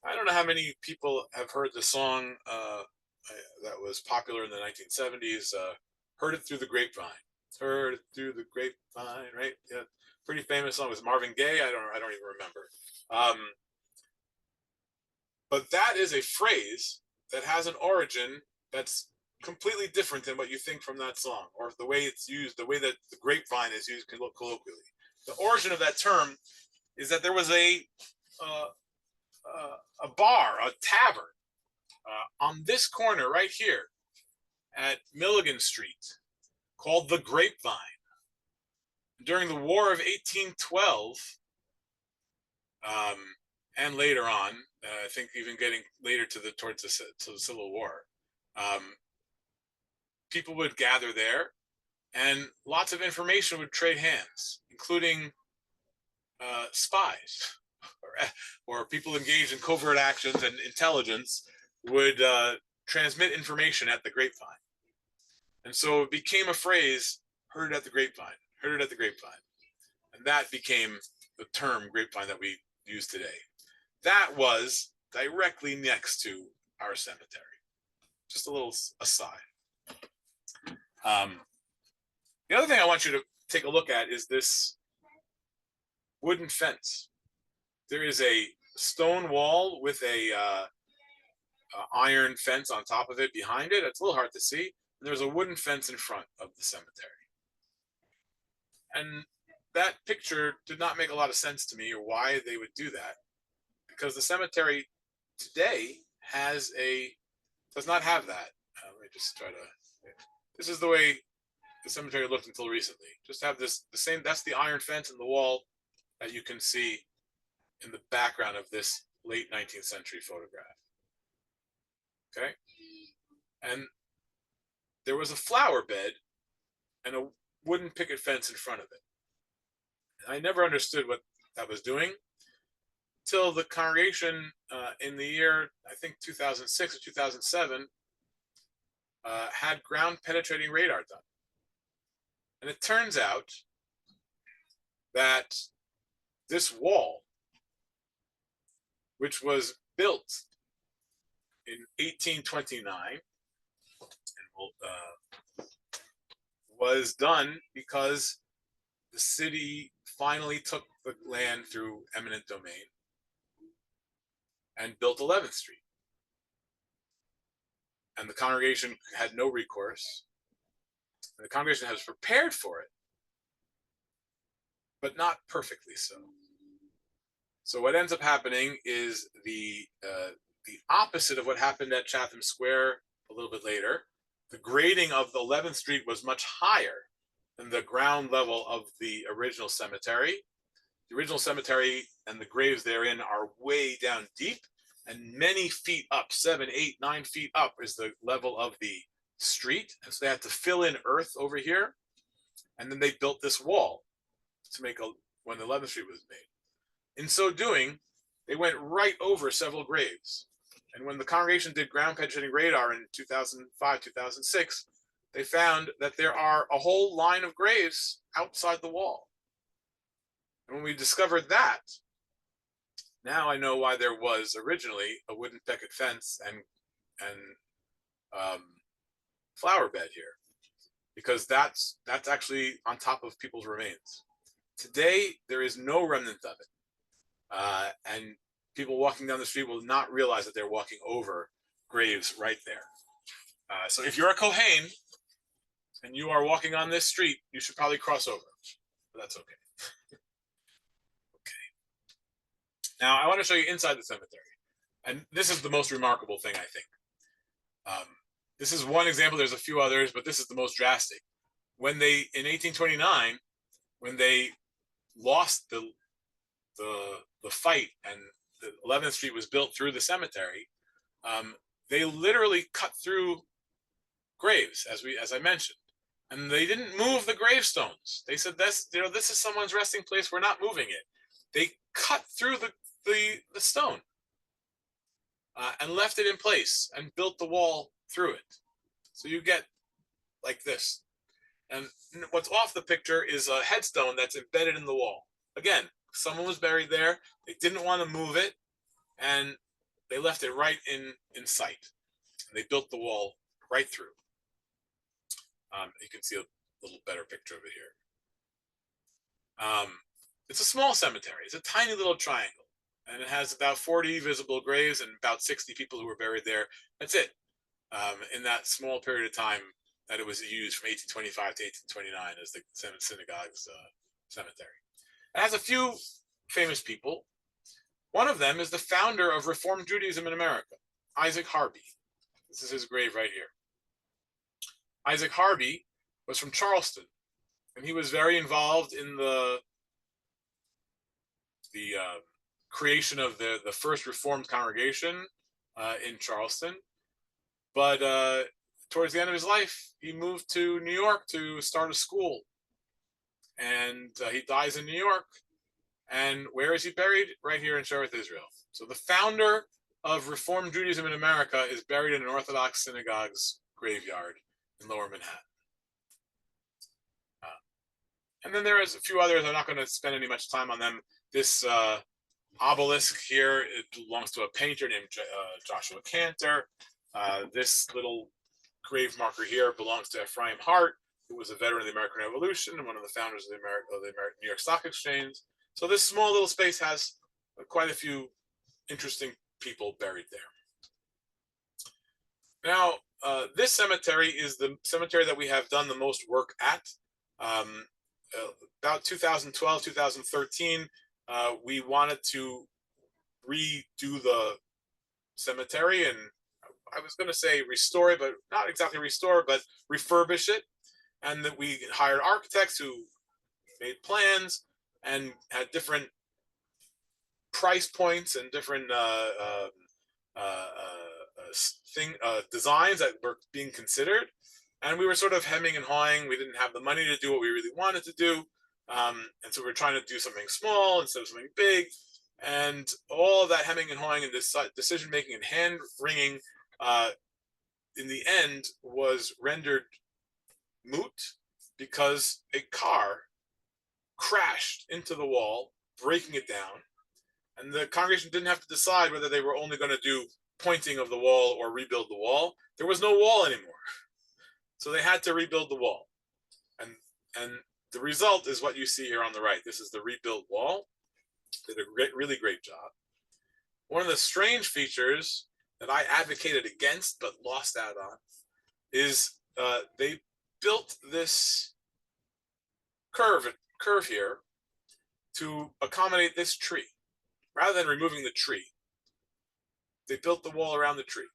I don't know how many people have heard the song that was popular in the 1970s, Heard It Through the Grapevine. Heard It Through the Grapevine, right? Yeah, pretty famous song. It was Marvin Gaye. I don't even remember. But that is a phrase that has an origin that's completely different than what you think from that song, or the way it's used, the way that the grapevine is used colloquially. The origin of that term is that there was a bar, a tavern, on this corner right here at Milligan Street called the Grapevine. During the War of 1812, and later on, I think even getting later towards the Civil War, people would gather there, and lots of information would trade hands, including spies or people engaged in covert actions, and intelligence would transmit information at the grapevine. And so it became a phrase, heard it at the grapevine, heard it at the grapevine. And that became the term grapevine that we use today. That was directly next to our cemetery. Just a little aside. The other thing I want you to take a look at is this wooden fence. There is a stone wall with a iron fence on top of it behind it. It's a little hard to see. And there's a wooden fence in front of the cemetery. And that picture did not make a lot of sense to me, or why they would do that, because the cemetery today does not have that. Let me just try to. This is the way the cemetery looked until recently. Just have the same. That's the iron fence and the wall that you can see in the background of this late 19th century photograph. Okay, and there was a flower bed and a wooden picket fence in front of it. And I never understood what that was doing till the congregation in the year, I think 2006 or 2007, had ground penetrating radar done. And it turns out that this wall, which was built in 1829, was done because the city finally took the land through eminent domain and built 11th Street. And the congregation had no recourse. And the congregation has prepared for it, but not perfectly so. So what ends up happening is the opposite of what happened at Chatham Square a little bit later. The grading of the 11th Street was much higher than the ground level of the original cemetery. The original cemetery and the graves therein are way down deep, and many feet up, 7, 8, 9 feet up is the level of the street. And so they had to fill in earth over here. And then they built this wall to make when the 11th Street was made. In so doing, they went right over several graves. And when the congregation did ground penetrating radar in 2005, 2006, they found that there are a whole line of graves outside the wall. And when we discovered that, now I know why there was originally a wooden picket fence and flower bed here, because that's actually on top of people's remains. Today, there is no remnant of it. And people walking down the street will not realize that they're walking over graves right there. So if you're a Kohen and you are walking on this street, you should probably cross over. But that's okay. Now, I want to show you inside the cemetery. And this is the most remarkable thing, I think. This is one example. There's a few others, but this is the most drastic. When they, in 1829, when they lost the fight and the 11th Street was built through the cemetery, they literally cut through graves, as I mentioned, and they didn't move the gravestones. They said, this is someone's resting place. We're not moving it. They cut through the stone and left it in place and built the wall through it. So you get like this. And what's off the picture is a headstone that's embedded in the wall. Again, someone was buried there. They didn't want to move it, and they left it right in sight. And they built the wall right through. You can see a little better picture of it here. It's a small cemetery. It's a tiny little triangle, and it has about 40 visible graves and about 60 people who were buried there. That's it. In that small period of time that it was used from 1825 to 1829 as the synagogue's cemetery. It has a few famous people. One of them is the founder of Reform Judaism in America, Isaac Harvey. This is his grave right here. Isaac Harvey was from Charleston, and he was very involved in the creation of the first Reformed congregation in Charleston. But towards the end of his life, he moved to New York to start a school. And he dies in New York. And where is he buried? Right here in Shearith Israel. So the founder of Reformed Judaism in America is buried in an Orthodox synagogue's graveyard in Lower Manhattan. And then there is a few others. I'm not going to spend any much time on them. This obelisk here, it belongs to a painter named Joshua Cantor. This little grave marker here belongs to Ephraim Hart, who was a veteran of the American Revolution and one of the founders of the New York Stock Exchange. So this small little space has quite a few interesting people buried there. Now, this cemetery is the cemetery that we have done the most work at. About 2012, 2013, we wanted to redo the cemetery, and I was going to say restore it, but not exactly restore, but refurbish it. And that we hired architects who made plans and had different price points and different designs that were being considered. And we were sort of hemming and hawing. We didn't have the money to do what we really wanted to do. And so we were trying to do something small instead of something big. And all of that hemming and hawing and this decision making and hand wringing in the end was rendered moot because a car crashed into the wall, breaking it down. And the congregation didn't have to decide whether they were only going to do pointing of the wall or rebuild the wall. There was no wall anymore. So they had to rebuild the wall. And the result is what you see here on the right. This is the rebuilt wall. They did a really great job. One of the strange features that I advocated against but lost out on is they built this curve here to accommodate this tree. Rather than removing the tree, they built the wall around the tree.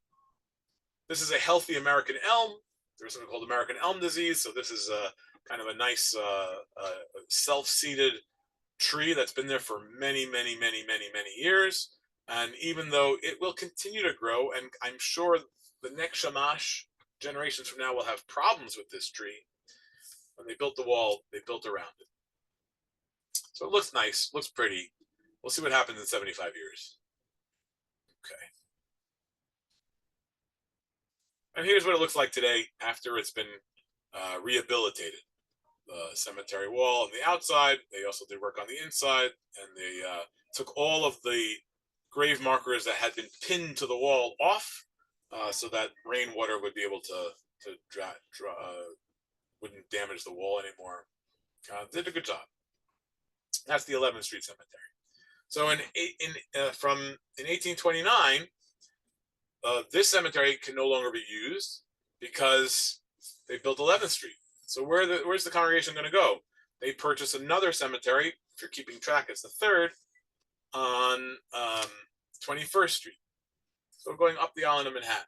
This is a healthy American elm. There's something called American elm disease. So this is a kind of a nice self-seeded tree that's been there for many, many, many, many, many years. And even though it will continue to grow, and I'm sure the next Shamash generations from now will have problems with this tree, when they built the wall, they built around it. So it looks nice, looks pretty. We'll see what happens in 75 years. Okay. And here's what it looks like today after it's been rehabilitated. The cemetery wall on the outside. They also did work on the inside, and they took all of the grave markers that had been pinned to the wall off, so that rainwater would be able to wouldn't damage the wall anymore. Did a good job. That's the 11th Street Cemetery. So in 1829, this cemetery can no longer be used because they built 11th Street. So where's the congregation going to go? They purchased another cemetery. If you're keeping track, it's the third on 21st Street. So going up the island of Manhattan.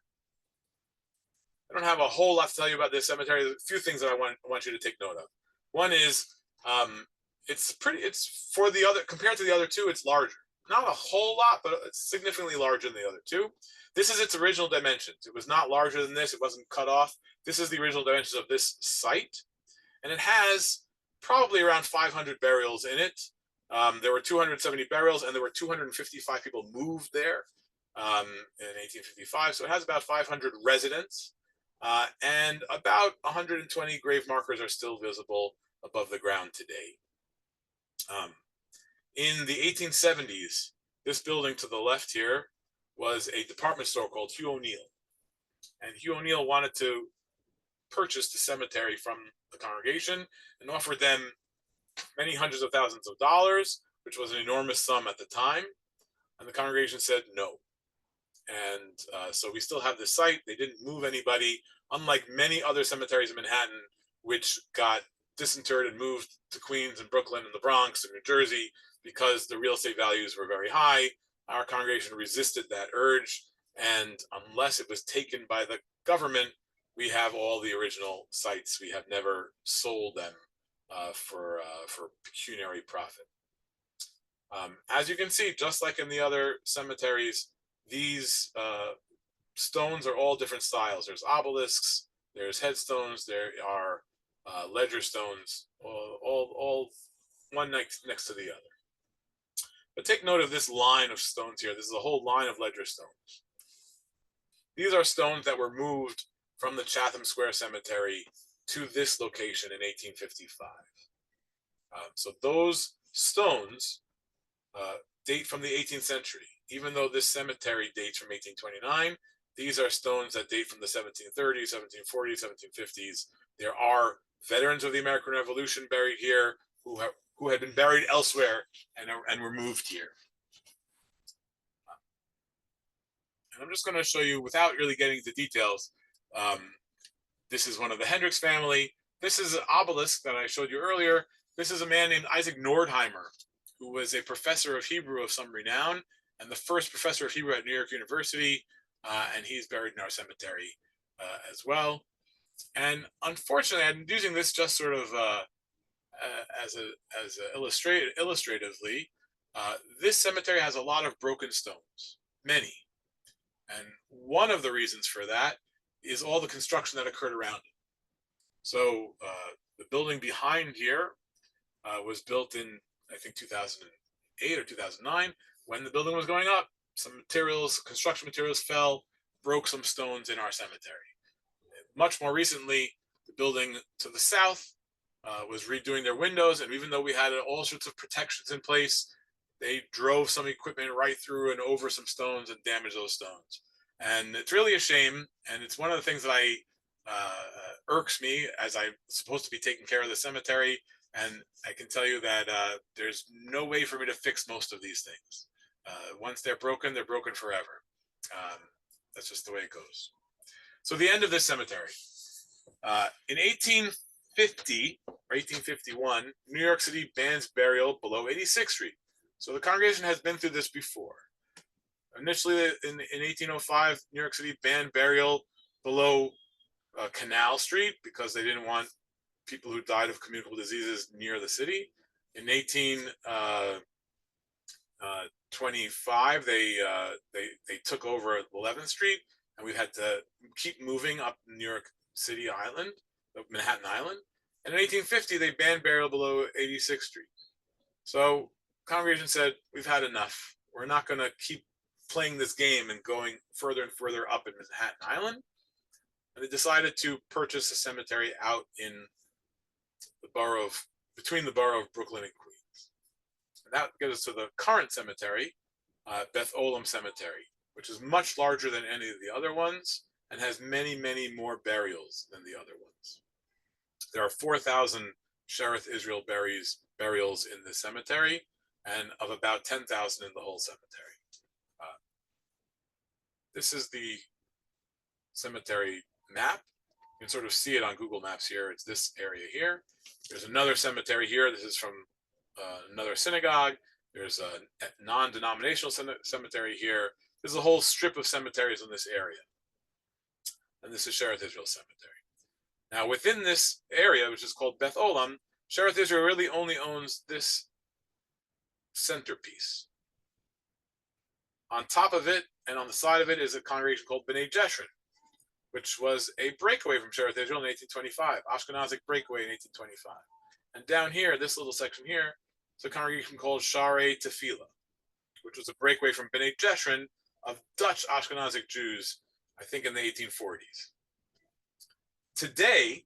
I don't have a whole lot to tell you about this cemetery. There's a few things that I want you to take note of. One is it's for the other, compared to the other two, it's larger. Not a whole lot, but it's significantly larger than the other two. This is its original dimensions. It was not larger than this. It wasn't cut off. This is the original dimensions of this site. And it has probably around 500 burials in it. There were 270 burials, and there were 255 people moved there in 1855. So it has about 500 residents, and about 120 grave markers are still visible above the ground today. In the 1870s, this building to the left here was a department store called Hugh O'Neill. And Hugh O'Neill wanted to purchase the cemetery from the congregation and offered them many hundreds of thousands of dollars, which was an enormous sum at the time. And the congregation said no. And so we still have this site. They didn't move anybody, unlike many other cemeteries in Manhattan, which got disinterred and moved to Queens and Brooklyn and the Bronx and New Jersey because the real estate values were very high. Our congregation resisted that urge, and unless it was taken by the government, we have all the original sites. We have never sold them for pecuniary profit. As you can see, just like in the other cemeteries, these stones are all different styles. There's obelisks, there's headstones, there are ledger stones, all one next to the other. But take note of this line of stones here. This is a whole line of ledger stones. These are stones that were moved from the Chatham Square Cemetery to this location in 1855. So those stones date from the 18th century. Even though this cemetery dates from 1829, these are stones that date from the 1730s, 1740s, 1750s. There are veterans of the American Revolution buried here who had been buried elsewhere and were moved here. And I'm just going to show you, without really getting into details, this is one of the Hendricks family. This is an obelisk that I showed you earlier. This is a man named Isaac Nordheimer, who was a professor of Hebrew of some renown, and the first professor of Hebrew at New York University, and he's buried in our cemetery as well. And unfortunately, I'm using this just sort of as illustratively. This cemetery has a lot of broken stones, many. And one of the reasons for that is all the construction that occurred around it. So the building behind here was built in, I think, 2008 or 2009. When the building was going up, some materials, construction materials fell, broke some stones in our cemetery. Much more recently, the building to the south was redoing their windows, and even though we had all sorts of protections in place, they drove some equipment right through and over some stones and damaged those stones. And it's really a shame, and it's one of the things that irks me, as I'm supposed to be taking care of the cemetery, and I can tell you that there's no way for me to fix most of these things. Once they're broken forever. That's just the way it goes. So the end of this cemetery. In 1850 or 1851, New York City bans burial below 86th Street. So the congregation has been through this before. Initially, in 1805, New York City banned burial below Canal Street because they didn't want people who died of communicable diseases near the city. In 1825, they took over 11th Street, and we had to keep moving up New York City Island, Manhattan Island. And in 1850, they banned burial below 86th Street. So congregation said, we've had enough. We're not going to keep playing this game and going further and further up in Manhattan Island. And they decided to purchase a cemetery out in the borough of, between the borough of Brooklyn and Queens. And that gets us to the current cemetery, Beth Olam Cemetery, which is much larger than any of the other ones and has many, many more burials than the other ones. There are 4,000 Shearith Israel burials in the cemetery, and of about 10,000 in the whole cemetery. This is the cemetery map. You can sort of see it on Google Maps here. It's this area here. There's another cemetery here. This is from another synagogue. There's a non-denominational cemetery here. There's a whole strip of cemeteries in this area. And this is Shearith Israel Cemetery. Now, within this area, which is called Beth Olam, Shearith Israel really only owns this centerpiece. On top of it and on the side of it is a congregation called B'nai Jeshurun, which was a breakaway from Shearith Israel in 1825, Ashkenazic breakaway in 1825. And down here, this little section here, is a congregation called Sharei Tefillah, which was a breakaway from B'nai Jeshurun of Dutch Ashkenazic Jews, I think in the 1840s. Today,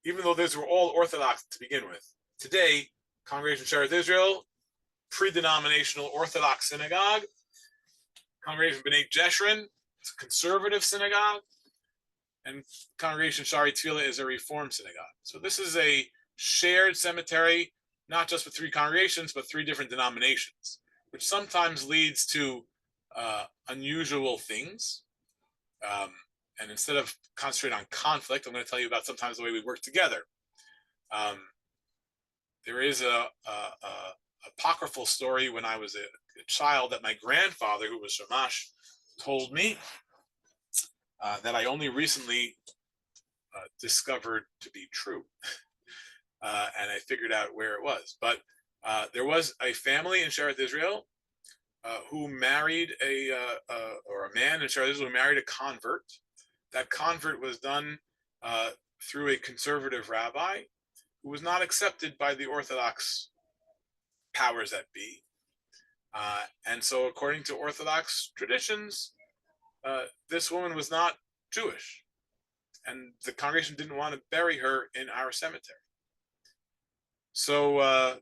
even though these were all Orthodox to begin with, today, Congregation Shearith Israel, pre-denominational Orthodox synagogue, Congregation B'nai Jeshurun, it's a conservative synagogue, and Congregation Sharei Tefillah is a Reformed synagogue. So this is a shared cemetery, not just with three congregations, but three different denominations, which sometimes leads to unusual things. And instead of concentrating on conflict, I'm going to tell you about sometimes the way we work together. There is a apocryphal story when I was a child that my grandfather, who was Shamash, told me that I only recently discovered to be true. And I figured out where it was. But there was a family in Shearith Israel who married a man in Shearith Israel who married a convert. That convert was done through a conservative rabbi who was not accepted by the Orthodox powers that be. And so according to Orthodox traditions, this woman was not Jewish. And the congregation didn't want to bury her in our cemetery. So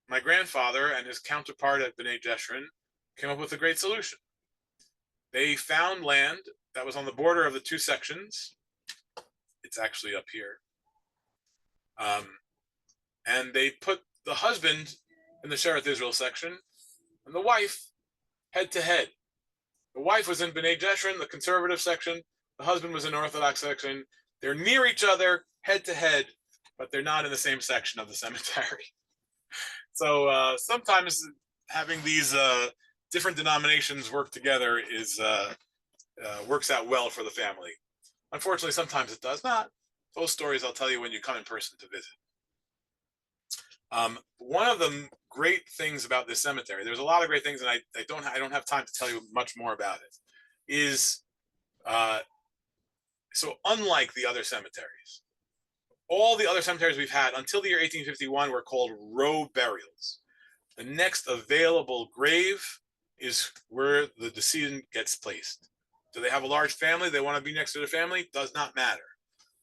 my grandfather and his counterpart at B'nai Jeshurun came up with a great solution. They found land that was on the border of the two sections. It's actually up here. And they put the husband in the Shearith Israel section and the wife head to head. The wife was in B'nai Jeshurun, the conservative section. The husband was in Orthodox section. They're near each other, head to head, but they're not in the same section of the cemetery. So sometimes having these different denominations work together is works out well for the family. Unfortunately, sometimes it does not. Those stories I'll tell you when you come in person to visit. One of the great things about this cemetery, there's a lot of great things, and I don't have time to tell you much more about it, is so unlike the other cemeteries, all the other cemeteries we've had until the year 1851 were called row burials. The next available grave is where the decedent gets placed. Do they have a large family? They want to be next to their family? Does not matter.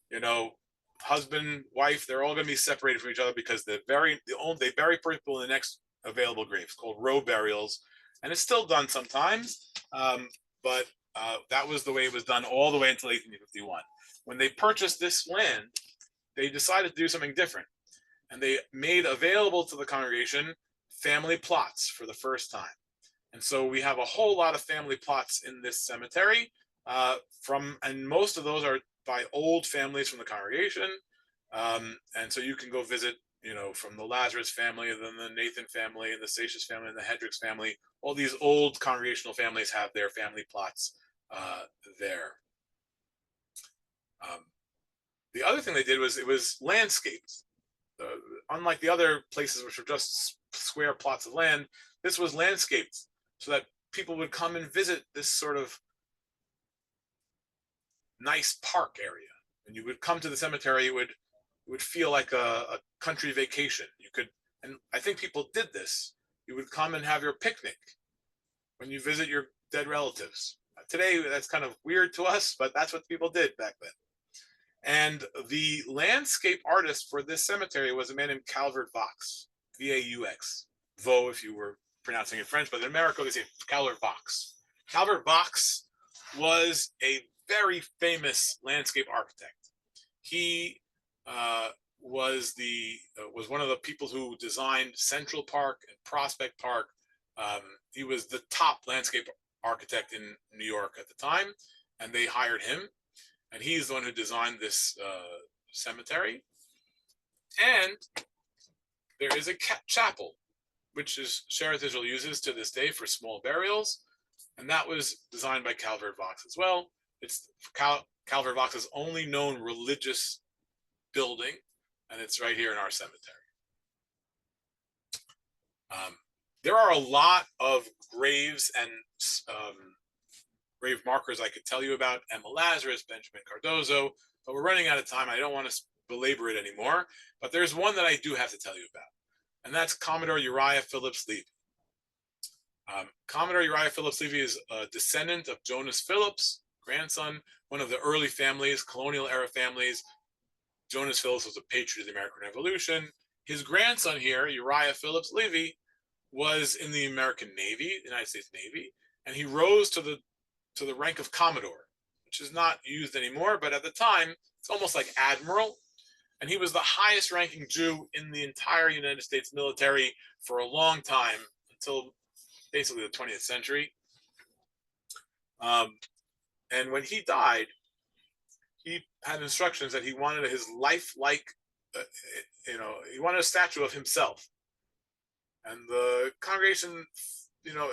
You know, husband, wife, they're all going to be separated from each other because they bury people in the next available grave. It's called row burials, and it's still done sometimes, but that was the way it was done all the way until 1851. When they purchased this land, they decided to do something different, and they made available to the congregation family plots for the first time. And so we have a whole lot of family plots in this cemetery, and most of those are by old families from the congregation. And so you can go visit, you know, from the Lazarus family, and then the Nathan family, and the Satius family, and the Hendricks family. All these old congregational families have their family plots there. The other thing they did was it was landscaped. Unlike the other places which were just square plots of land, this was landscaped so that people would come and visit this sort of nice park area. And you would come to the cemetery, it would feel like a country vacation. You could, and I think people did this. You would come and have your picnic when you visit your dead relatives. Today, that's kind of weird to us, but that's what people did back then. And the landscape artist for this cemetery was a man named Calvert Vaux, V-A-U-X. Vaux, if you were pronouncing it French, but in America, they say Calvert Vaux. Calvert Vaux was a very famous landscape architect. He was one of the people who designed Central Park and Prospect Park. He was the top landscape architect in New York at the time, and they hired him. And he's the one who designed this cemetery. And there is a chapel, which is Shearith Israel uses to this day for small burials. And that was designed by Calvert Vaux as well. It's Calvert Vaux's only known religious building, and it's right here in our cemetery. There are a lot of graves and grave markers I could tell you about. Emma Lazarus, Benjamin Cardozo, but we're running out of time. I don't want to belabor it anymore, but there's one that I do have to tell you about, and that's Commodore Uriah Phillips Levy. Commodore Uriah Phillips Levy is a descendant of Jonas Phillips, grandson, one of the early families, colonial era families. Jonas Phillips was a patriot of the American Revolution. His grandson here, Uriah Phillips Levy, was in the American Navy, the United States Navy, and he rose to the rank of Commodore, which is not used anymore, but at the time, it's almost like Admiral. And he was the highest ranking Jew in the entire United States military for a long time, until basically the 20th century. And when he died, he had instructions that he wanted his lifelike, he wanted a statue of himself. And the congregation,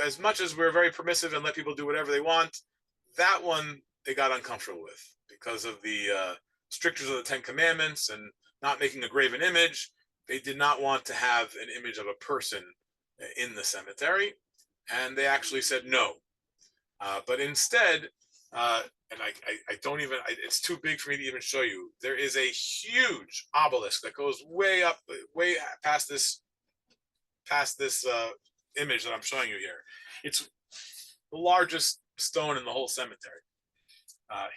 as much as we're very permissive and let people do whatever they want, that one they got uncomfortable with because of the strictures of the Ten Commandments and not making a graven image. They did not want to have an image of a person in the cemetery, and they actually said no. But instead, and I don't even, it's too big for me to even show you. There is a huge obelisk that goes way up, way past this image that I'm showing you here. It's the largest stone in the whole cemetery.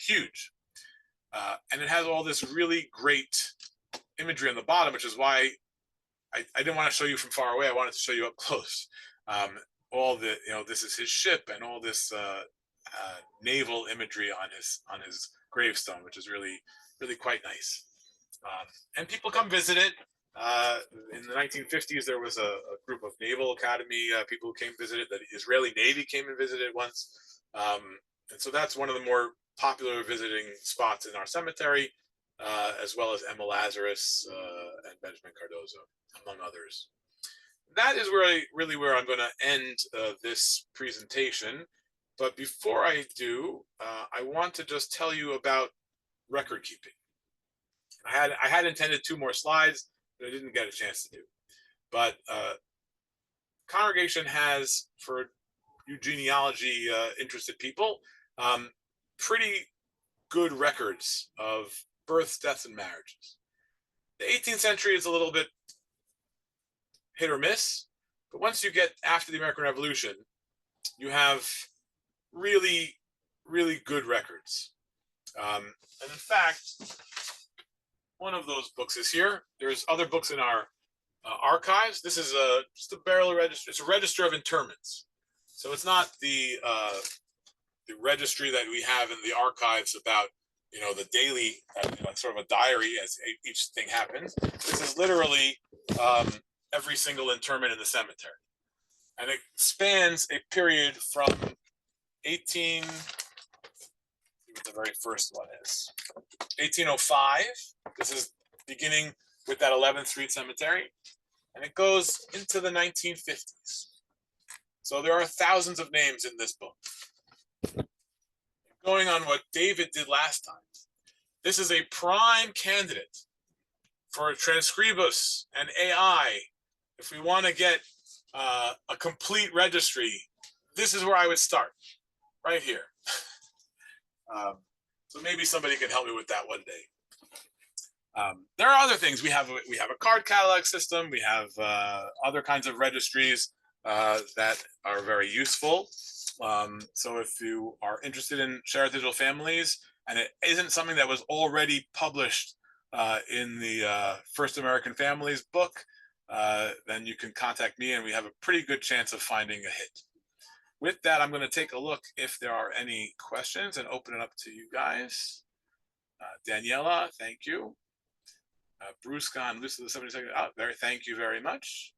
Huge. And it has all this really great imagery on the bottom, which is why I didn't want to show you from far away. I wanted to show you up close. All the, this is his ship and all this naval imagery on his gravestone, which is really, really quite nice. And people come visit it. In the 1950s, there was a group of Naval Academy people who came visit it. The Israeli Navy came and visited it once. And so that's one of the more popular visiting spots in our cemetery, as well as Emma Lazarus and Benjamin Cardozo, among others. That is where I'm going to end this presentation. But before I do, I want to just tell you about record keeping. I had intended 2 more slides, but I didn't get a chance to do. But congregation has, for you genealogy interested people, pretty good records of births, deaths, and marriages. The 18th century is a little bit hit or miss, but once you get after the American Revolution, you have really, really good records. And in fact, one of those books is here. There's other books in our archives. This is just a burial register. It's a register of interments. So it's not the registry that we have in the archives about, the daily, sort of a diary as each thing happens. This is literally every single interment in the cemetery. And it spans a period from 18, what the very first one is, 1805. This is beginning with that 11th Street Cemetery, and it goes into the 1950s. So there are thousands of names in this book. Going on what David did last time, this is a prime candidate for Transcribus and AI. If we want to get a complete registry, this is where I would start, right here. So maybe somebody can help me with that one day. There are other things. We have a card catalog system. We have other kinds of registries that are very useful. So if you are interested in Shearith Israel families, and it isn't something that was already published in the First American Families book, then you can contact me, and we have a pretty good chance of finding a hit. With that, I'm going to take a look if there are any questions and open it up to you guys. Daniela, thank you. Bruce Gone, Lucy the 72nd. Oh, thank you very much.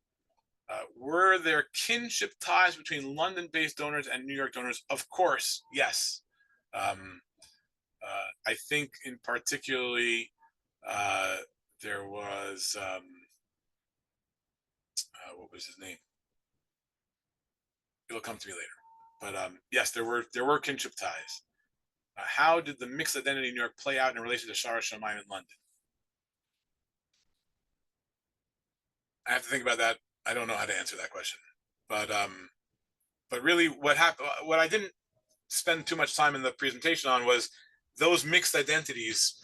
Were there kinship ties between London-based donors and New York donors? Of course, yes. I think in particularly there was what was his name? It'll come to me later. But yes, there were kinship ties. How did the mixed identity in New York play out in relation to Shara Shamayim in London? I have to think about that. I don't know how to answer that question. But really, what happened? What I didn't spend too much time in the presentation on was those mixed identities.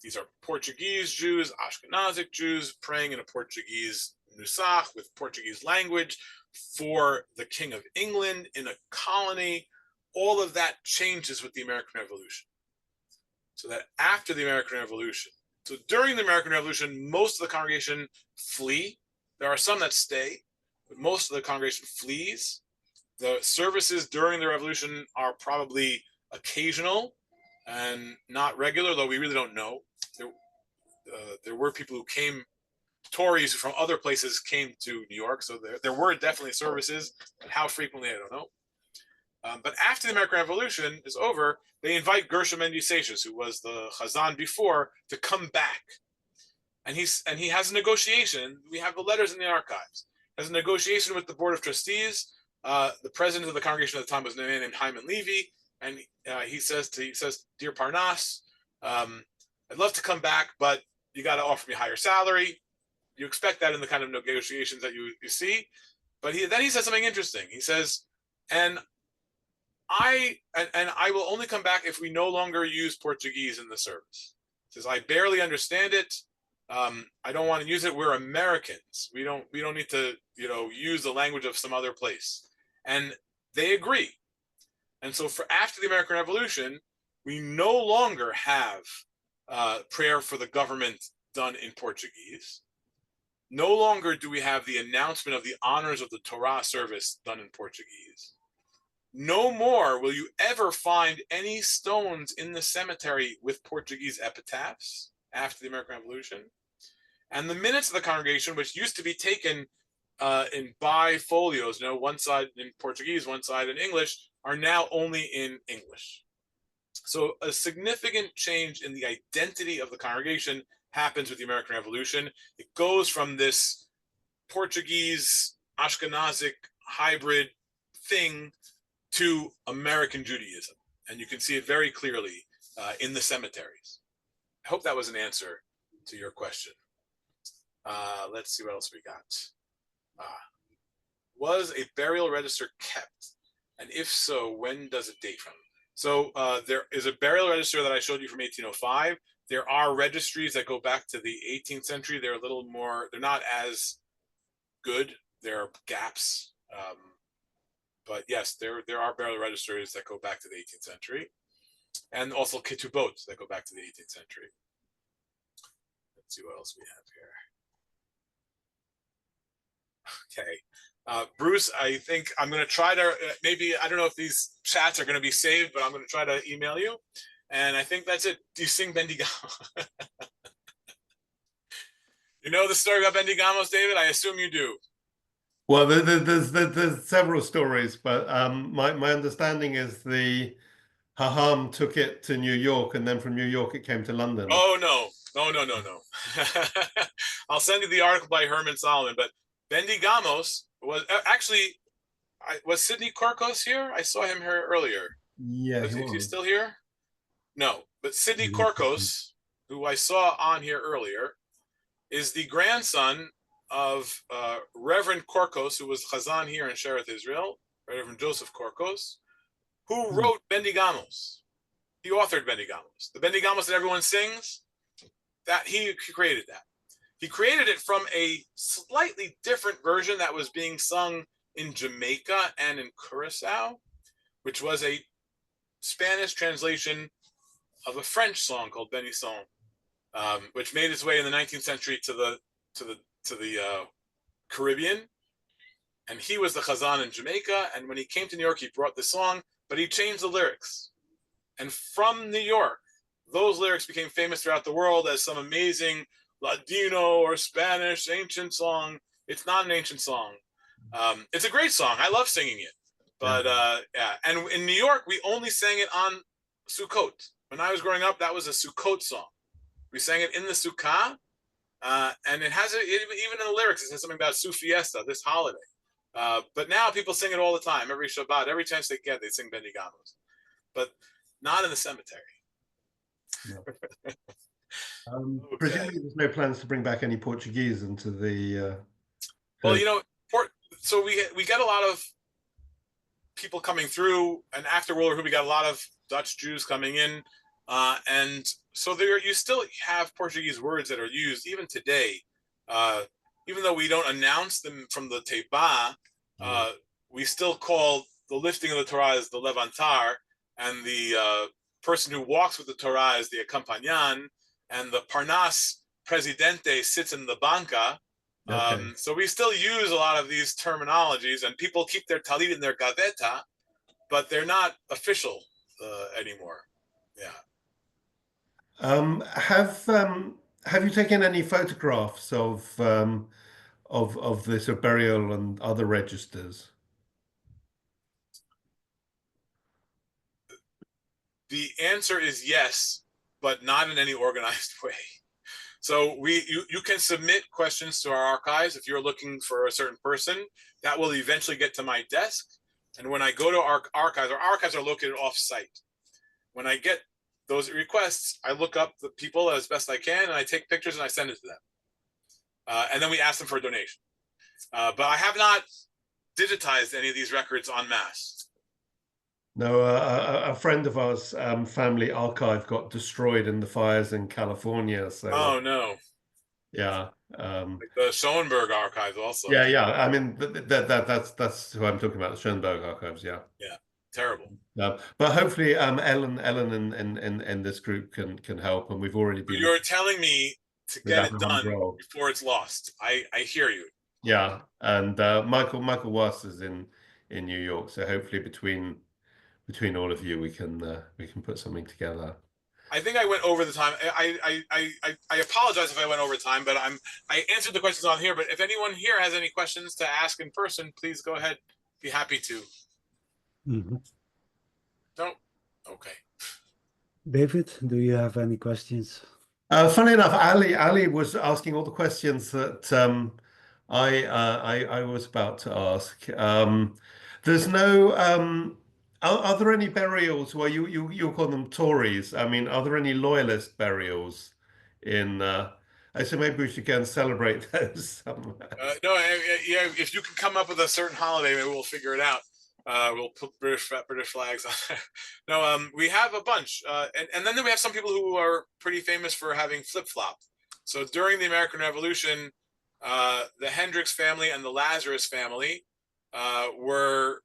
These are Portuguese Jews, Ashkenazic Jews praying in a Portuguese nusach with Portuguese language for the King of England in a colony. All of that changes with the American Revolution. So that after the American Revolution, so during the American Revolution, most of the congregation flee. There are some that stay, but most of the congregation flees. The services during the Revolution are probably occasional and not regular, though we really don't know. There were people who came, Tories from other places came to New York, so there were definitely services, but how frequently, I don't know. But after the American Revolution is over, they invite Gershom Mendy Seixas, who was the Chazan before, to come back. And he has a negotiation. We have the letters in the archives. Has a negotiation with the Board of Trustees. The president of the congregation at the time was a man named Hyman Levy, and he says, "Dear Parnas, I'd love to come back, but you got to offer me a higher salary." You expect that in the kind of negotiations that you see. But then he says something interesting. He says, and I will only come back if we no longer use Portuguese in the service. He says, I barely understand it. I don't want to use it. We're Americans. We don't need to, use the language of some other place. And they agree. And so after the American Revolution, we no longer have prayer for the government done in Portuguese. No longer do we have the announcement of the honors of the Torah service done in Portuguese. No more will you ever find any stones in the cemetery with Portuguese epitaphs after the American Revolution. And the minutes of the congregation, which used to be taken in bifolios, one side in Portuguese, one side in English, are now only in English. So a significant change in the identity of the congregation happens with the American Revolution. It goes from this Portuguese, Ashkenazic hybrid thing to American Judaism. And you can see it very clearly in the cemeteries. I hope that was an answer to your question. Let's see what else we got. Was a burial register kept? And if so, when does it date from? So there is a burial register that I showed you from 1805. There are registries that go back to the 18th century. They're a little more, they're not as good. There are gaps. But yes, there are burial registers that go back to the 18th century. And also ketubot that go back to the 18th century. Let's see what else we have here. Okay. Bruce, I think I'm going to try to, maybe, I don't know if these chats are going to be saved, but I'm going to try to email you. And I think that's it. Do you sing Bendigamos? You know the story about Bendigamos, David? I assume you do. Well, there's several stories, but my understanding is the Haham took it to New York, and then from New York it came to London. Oh, no. No. I'll send you the article by Herman Solomon, but Bendigamos was actually, was Sidney Korkos here? I saw him here earlier. Yeah, is he still here? No, but Sidney Korkos, who I saw on here earlier, is the grandson of Reverend Korkos, who was Chazan here in Shearith Israel, Reverend Joseph Korkos, who wrote Bendigamos. He authored Bendigamos. The Bendigamos that everyone sings, that he created that. He created it from a slightly different version that was being sung in Jamaica and in Curacao, which was a Spanish translation of a French song called Bénisson, which made its way in the 19th century to the Caribbean. And he was the Chazan in Jamaica. And when he came to New York, he brought the song, but he changed the lyrics. And from New York, those lyrics became famous throughout the world as some amazing Ladino or Spanish ancient song. It's not an ancient song. It's a great song. I love singing it. But yeah, and in New York, we only sang it on Sukkot. When I was growing up, that was a Sukkot song. We sang it in the Sukkah, and it has even in the lyrics, it says something about Su Fiesta, this holiday. But now people sing it all the time, every Shabbat, every chance they get, they sing Bendigamos. But not in the cemetery. No. Okay. Presumably there's no plans to bring back any Portuguese into the well, you know, so we got a lot of people coming through, and after World War II, we got a lot of Dutch Jews coming in, and so there you still have Portuguese words that are used even today, even though we don't announce them from the Teba. We still call the lifting of the Torah as the levantar, and the person who walks with the Torah is the accompagnant, and the Parnas Presidente sits in the banca. Okay. So we still use a lot of these terminologies, and people keep their talit in their gaveta, but they're not official anymore. Yeah. Have you taken any photographs of this burial and other registers? The answer is yes, but not in any organized way. So you can submit questions to our archives if you're looking for a certain person. That will eventually get to my desk. And when I go to our archives are located off-site. When I get those requests, I look up the people as best I can, and I take pictures and I send it to them. And then we ask them for a donation. But I have not digitized any of these records en masse. No, a friend of ours, family archive got destroyed in the fires in California. So, oh no! Yeah, like the Schoenberg archives also. Yeah. I mean, that's who I'm talking about. The Schoenberg archives. Yeah. Yeah, terrible. But hopefully, Ellen and this group can help, and we've already been. You're telling me to get it done before it's lost. I hear you. Yeah, and Michael Wass is in New York, so hopefully between all of you we can put something together. I think I went over the time. I apologize if I went over time, but I answered the questions on here. But if anyone here has any questions to ask in person, please go ahead. Be happy to. Mm-hmm. No? Okay. David, do you have any questions? Funny enough, Ali was asking all the questions that I was about to ask. There's no. Are there any burials where you call them Tories? I mean, are there any loyalist burials in? So maybe we should go and celebrate those somewhere. No, yeah. If you can come up with a certain holiday, maybe we'll figure it out. We'll put British flags on there. No, we have a bunch, and then we have some people who are pretty famous for having flip-flopped. So during the American Revolution, the Hendricks family and the Lazarus family were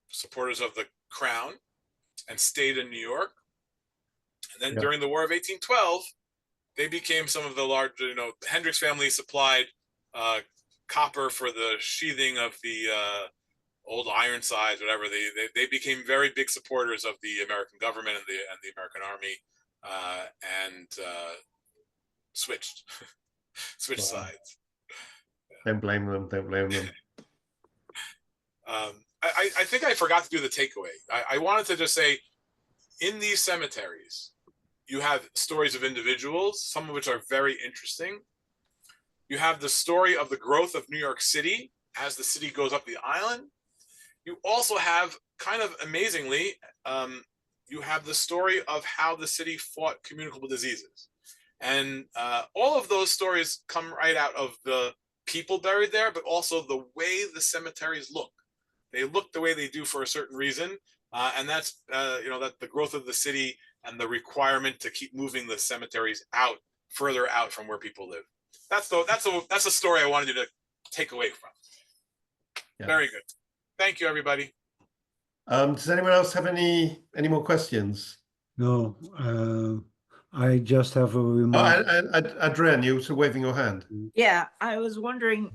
supporters of the crown and stayed in New York. And then during the War of 1812, they became some of the large, the Hendricks family supplied copper for the sheathing of the old Ironsides, whatever. They became very big supporters of the American government and the American army, and switched sides. Don't blame them. I think I forgot to do the takeaway. I wanted to just say, in these cemeteries, you have stories of individuals, some of which are very interesting. You have the story of the growth of New York City as the city goes up the island. You also have, kind of amazingly, you have the story of how the city fought communicable diseases. And all of those stories come right out of the people buried there, but also the way the cemeteries look. They look the way they do for a certain reason, and that's that the growth of the city and the requirement to keep moving the cemeteries further out from where people live. That's a story I wanted you to take away from. Yeah. Very good. Thank you, everybody. Does anyone else have any more questions? No, I just have a remark. Adrienne, you were waving your hand. Yeah, I was wondering,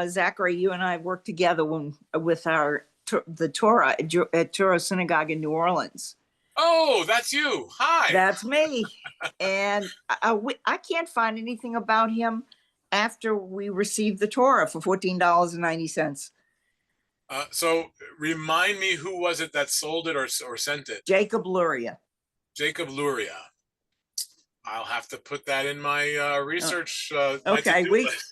Zachary, you and I worked together with the Torah at Torah Synagogue in New Orleans. Oh, that's you. Hi. That's me. And I can't find anything about him after we received the Torah for $14.90. So remind me, who was it that sold it or sent it? Jacob Luria. Jacob Luria. I'll have to put that in my research. My Okay, to-do list.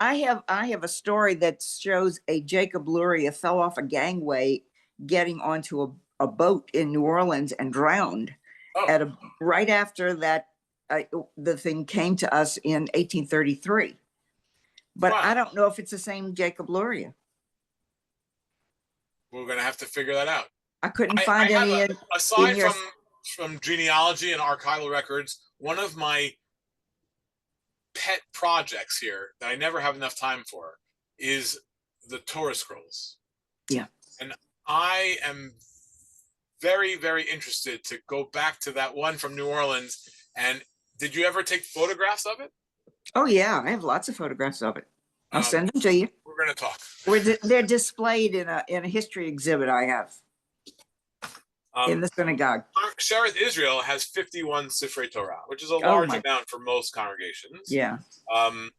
I have a story that shows a Jacob Luria fell off a gangway getting onto a boat in New Orleans and drowned Oh, right after that. The thing came to us in 1833, but wow. I don't know if it's the same Jacob Luria. We're gonna have to figure that out. I couldn't find I any aside in your. From genealogy and archival records, one of my pet projects here that I never have enough time for is the Torah scrolls. Yeah. And I am very, very interested to go back to that one from New Orleans. And did you ever take photographs of it? Oh yeah, I have lots of photographs of it. I'll send them to you. We're going to talk. They're displayed in a history exhibit I have in the synagogue. Shearith Israel has 51 Sifrei Torah, which is a large amount for most congregations. Yeah. And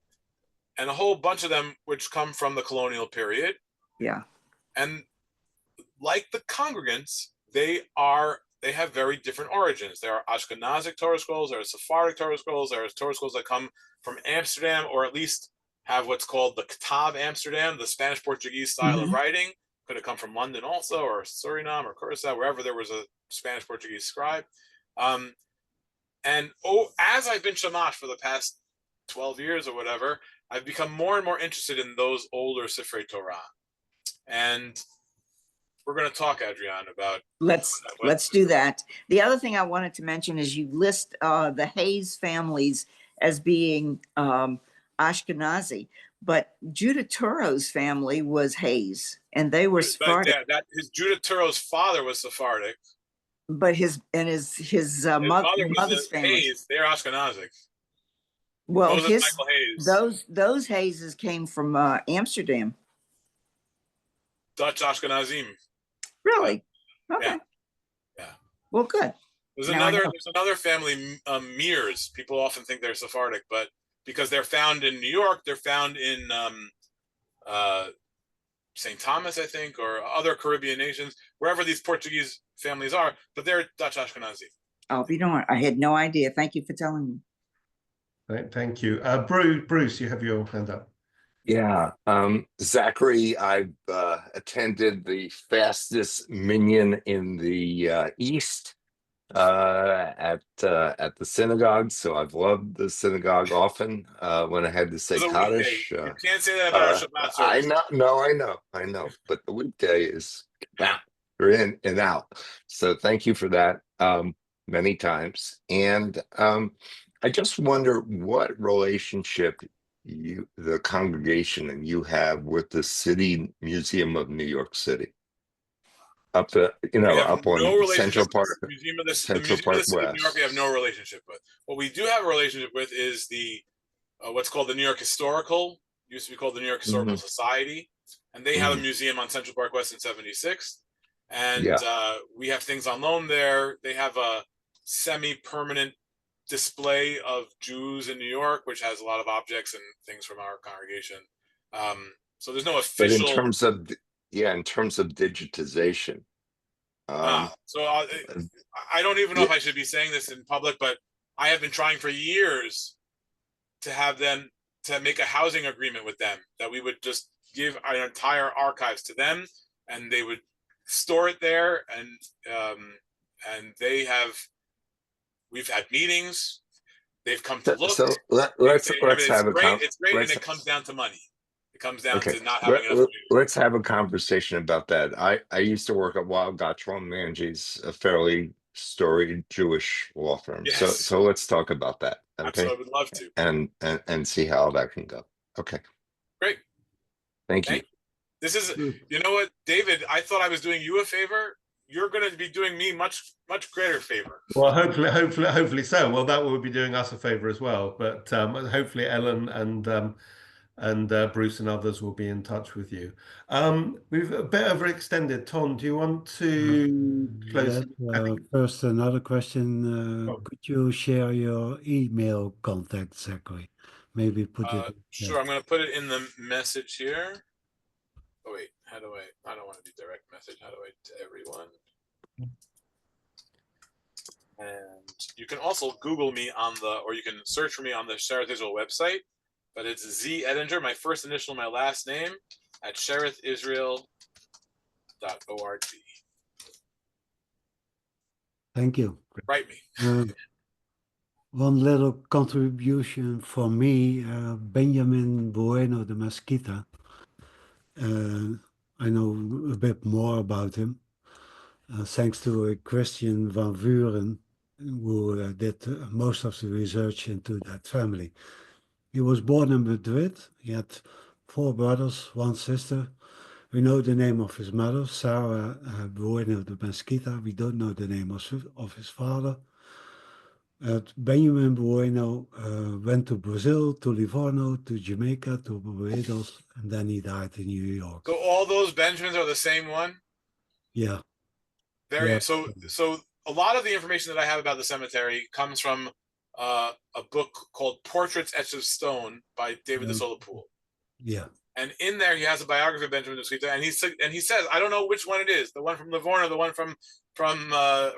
a whole bunch of them which come from the colonial period. Yeah. And like the congregants, they have very different origins. There are Ashkenazic Torah scrolls, there are Sephardic Torah scrolls, there are Torah scrolls that come from Amsterdam, or at least have what's called the Ktav Amsterdam, the Spanish-Portuguese style of writing. Could have come from London also, or Suriname, or Curacao, wherever there was a Spanish-Portuguese scribe. As I've been Shamash for the past 12 years or whatever, I've become more and more interested in those older Sifrei Torah. And we're going to talk, Adrian, about let's do that. The other thing I wanted to mention is you list the Hayes families as being Ashkenazi, but Judah Turo's family was Hayes, and they were Sephardic. His Judah Turo's father was Sephardic, but his mother's family. Hayes, they're Ashkenazic. Well, Michael Hayes. those Hayeses came from Amsterdam. Dutch Ashkenazim. Really? Okay. Yeah. Well, good. There's another family, Mears. People often think they're Sephardic, but because they're found in New York, they're found in St. Thomas, I think, or other Caribbean nations, wherever these Portuguese families are, but they're Dutch Ashkenazi. Oh, you know what? I had no idea. Thank you for telling me. Thank you. Bruce, you have your hand up. Yeah, Zachary, I've attended the fastest minyan in the East at the synagogue, so I've loved the synagogue often when I had to say Kaddish. You can't say that about our Shabbat service. I know, but the weekday is you're in and out. So thank you for that many times. And I just wonder what relationship the congregation and you have with the City Museum of New York City, up on Central Park, Central Park West. New York, we have no relationship with. What we do have a relationship with is the what's called the New York Historical. Used to be called the New York Historical Society, and they have a museum on Central Park West and 76th. And we have things on loan there. They have a semi-permanent display of Jews in New York, which has a lot of objects and things from our congregation. So there's no official. But in terms of digitization. I don't even know if I should be saying this in public, but I have been trying for years to have them to make a housing agreement with them, that we would just give our entire archives to them, and they would store it there, and they have. We've had meetings. They've come to look. So let's have a conversation. It's great, and it comes down to money. It comes down to not having enough. Let's have a conversation about that. I used to work at Wild Gottschall Manges, a fairly storied Jewish law firm. Yes. So let's talk about that. Okay. Absolutely, I would love to. And see how that can go. Okay. Great. Thank you. This is, you know what, David, I thought I was doing you a favor. You're going to be doing me much greater favor. Well, hopefully so. Well, that will be doing us a favor as well. But hopefully Ellen and and Bruce and others will be in touch with you. We've a bit overextended. Tom, do you want to close? First, another question. Oh. Could you share your email contact, Zachary? Maybe put it. Sure, I'm going to put it in the message here. Oh, wait, I don't want to do direct message. How do I, to everyone? And you can also Google me or you can search for me on the Shearith Israel website, but it's Z Edinger, my first initial, my last name, at shearithisrael.org. Thank you. Write me. One little contribution from me, Benjamin Bueno de Mesquita. I know a bit more about him, thanks to a Christian Van Vuren, who did most of the research into that family. He was born in Madrid. He had 4 brothers, 1 sister. We know the name of his mother, Sarah Bueno de Mesquita. We don't know the name of his father. Benjamin Bueno went to Brazil, to Livorno, to Jamaica, to Barbados, and then he died in New York. So all those Benjamins are the same one? Yeah. Very Yeah. So a lot of the information that I have about the cemetery comes from a book called Portraits Etched of Stone by David de Solapool. Yeah. And in there, he has a biography of Benjamin Mesquita, and he says, I don't know which one it is, the one from Livorno, the one from well,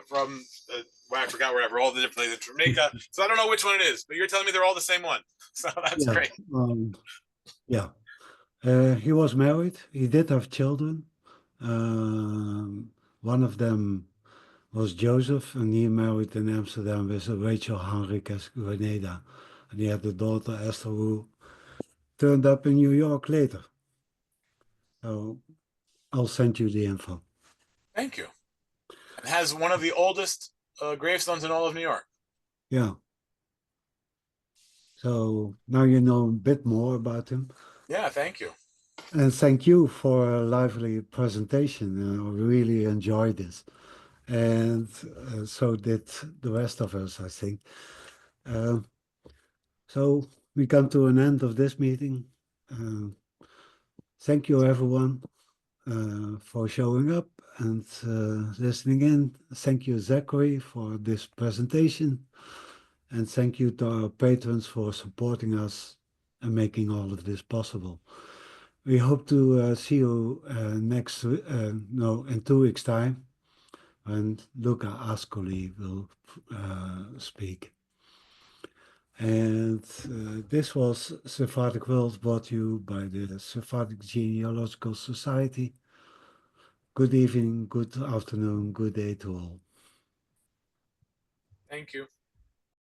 I forgot wherever, all the different places, Jamaica. So I don't know which one it is, but you're telling me they're all the same one. So that's great. He was married. He did have children. One of them was Joseph, and he married in Amsterdam with Rachel Henriquez Grenada. And he had a daughter, Esther, who turned up in New York later. So I'll send you the info. Thank you. It has one of the oldest gravestones in all of New York. Yeah. So now you know a bit more about him. Yeah, thank you. And thank you for a lively presentation. I really enjoyed this. And so did the rest of us, I think. So we come to an end of this meeting. Thank you, everyone, for showing up and listening in. Thank you, Zachary, for this presentation. And thank you to our patrons for supporting us and making all of this possible. We hope to see you in 2 weeks' time, when Luca Ascoli will speak. And this was Sephardic World, brought to you by the Sephardic Genealogical Society. Good evening, good afternoon, good day to all. Thank you.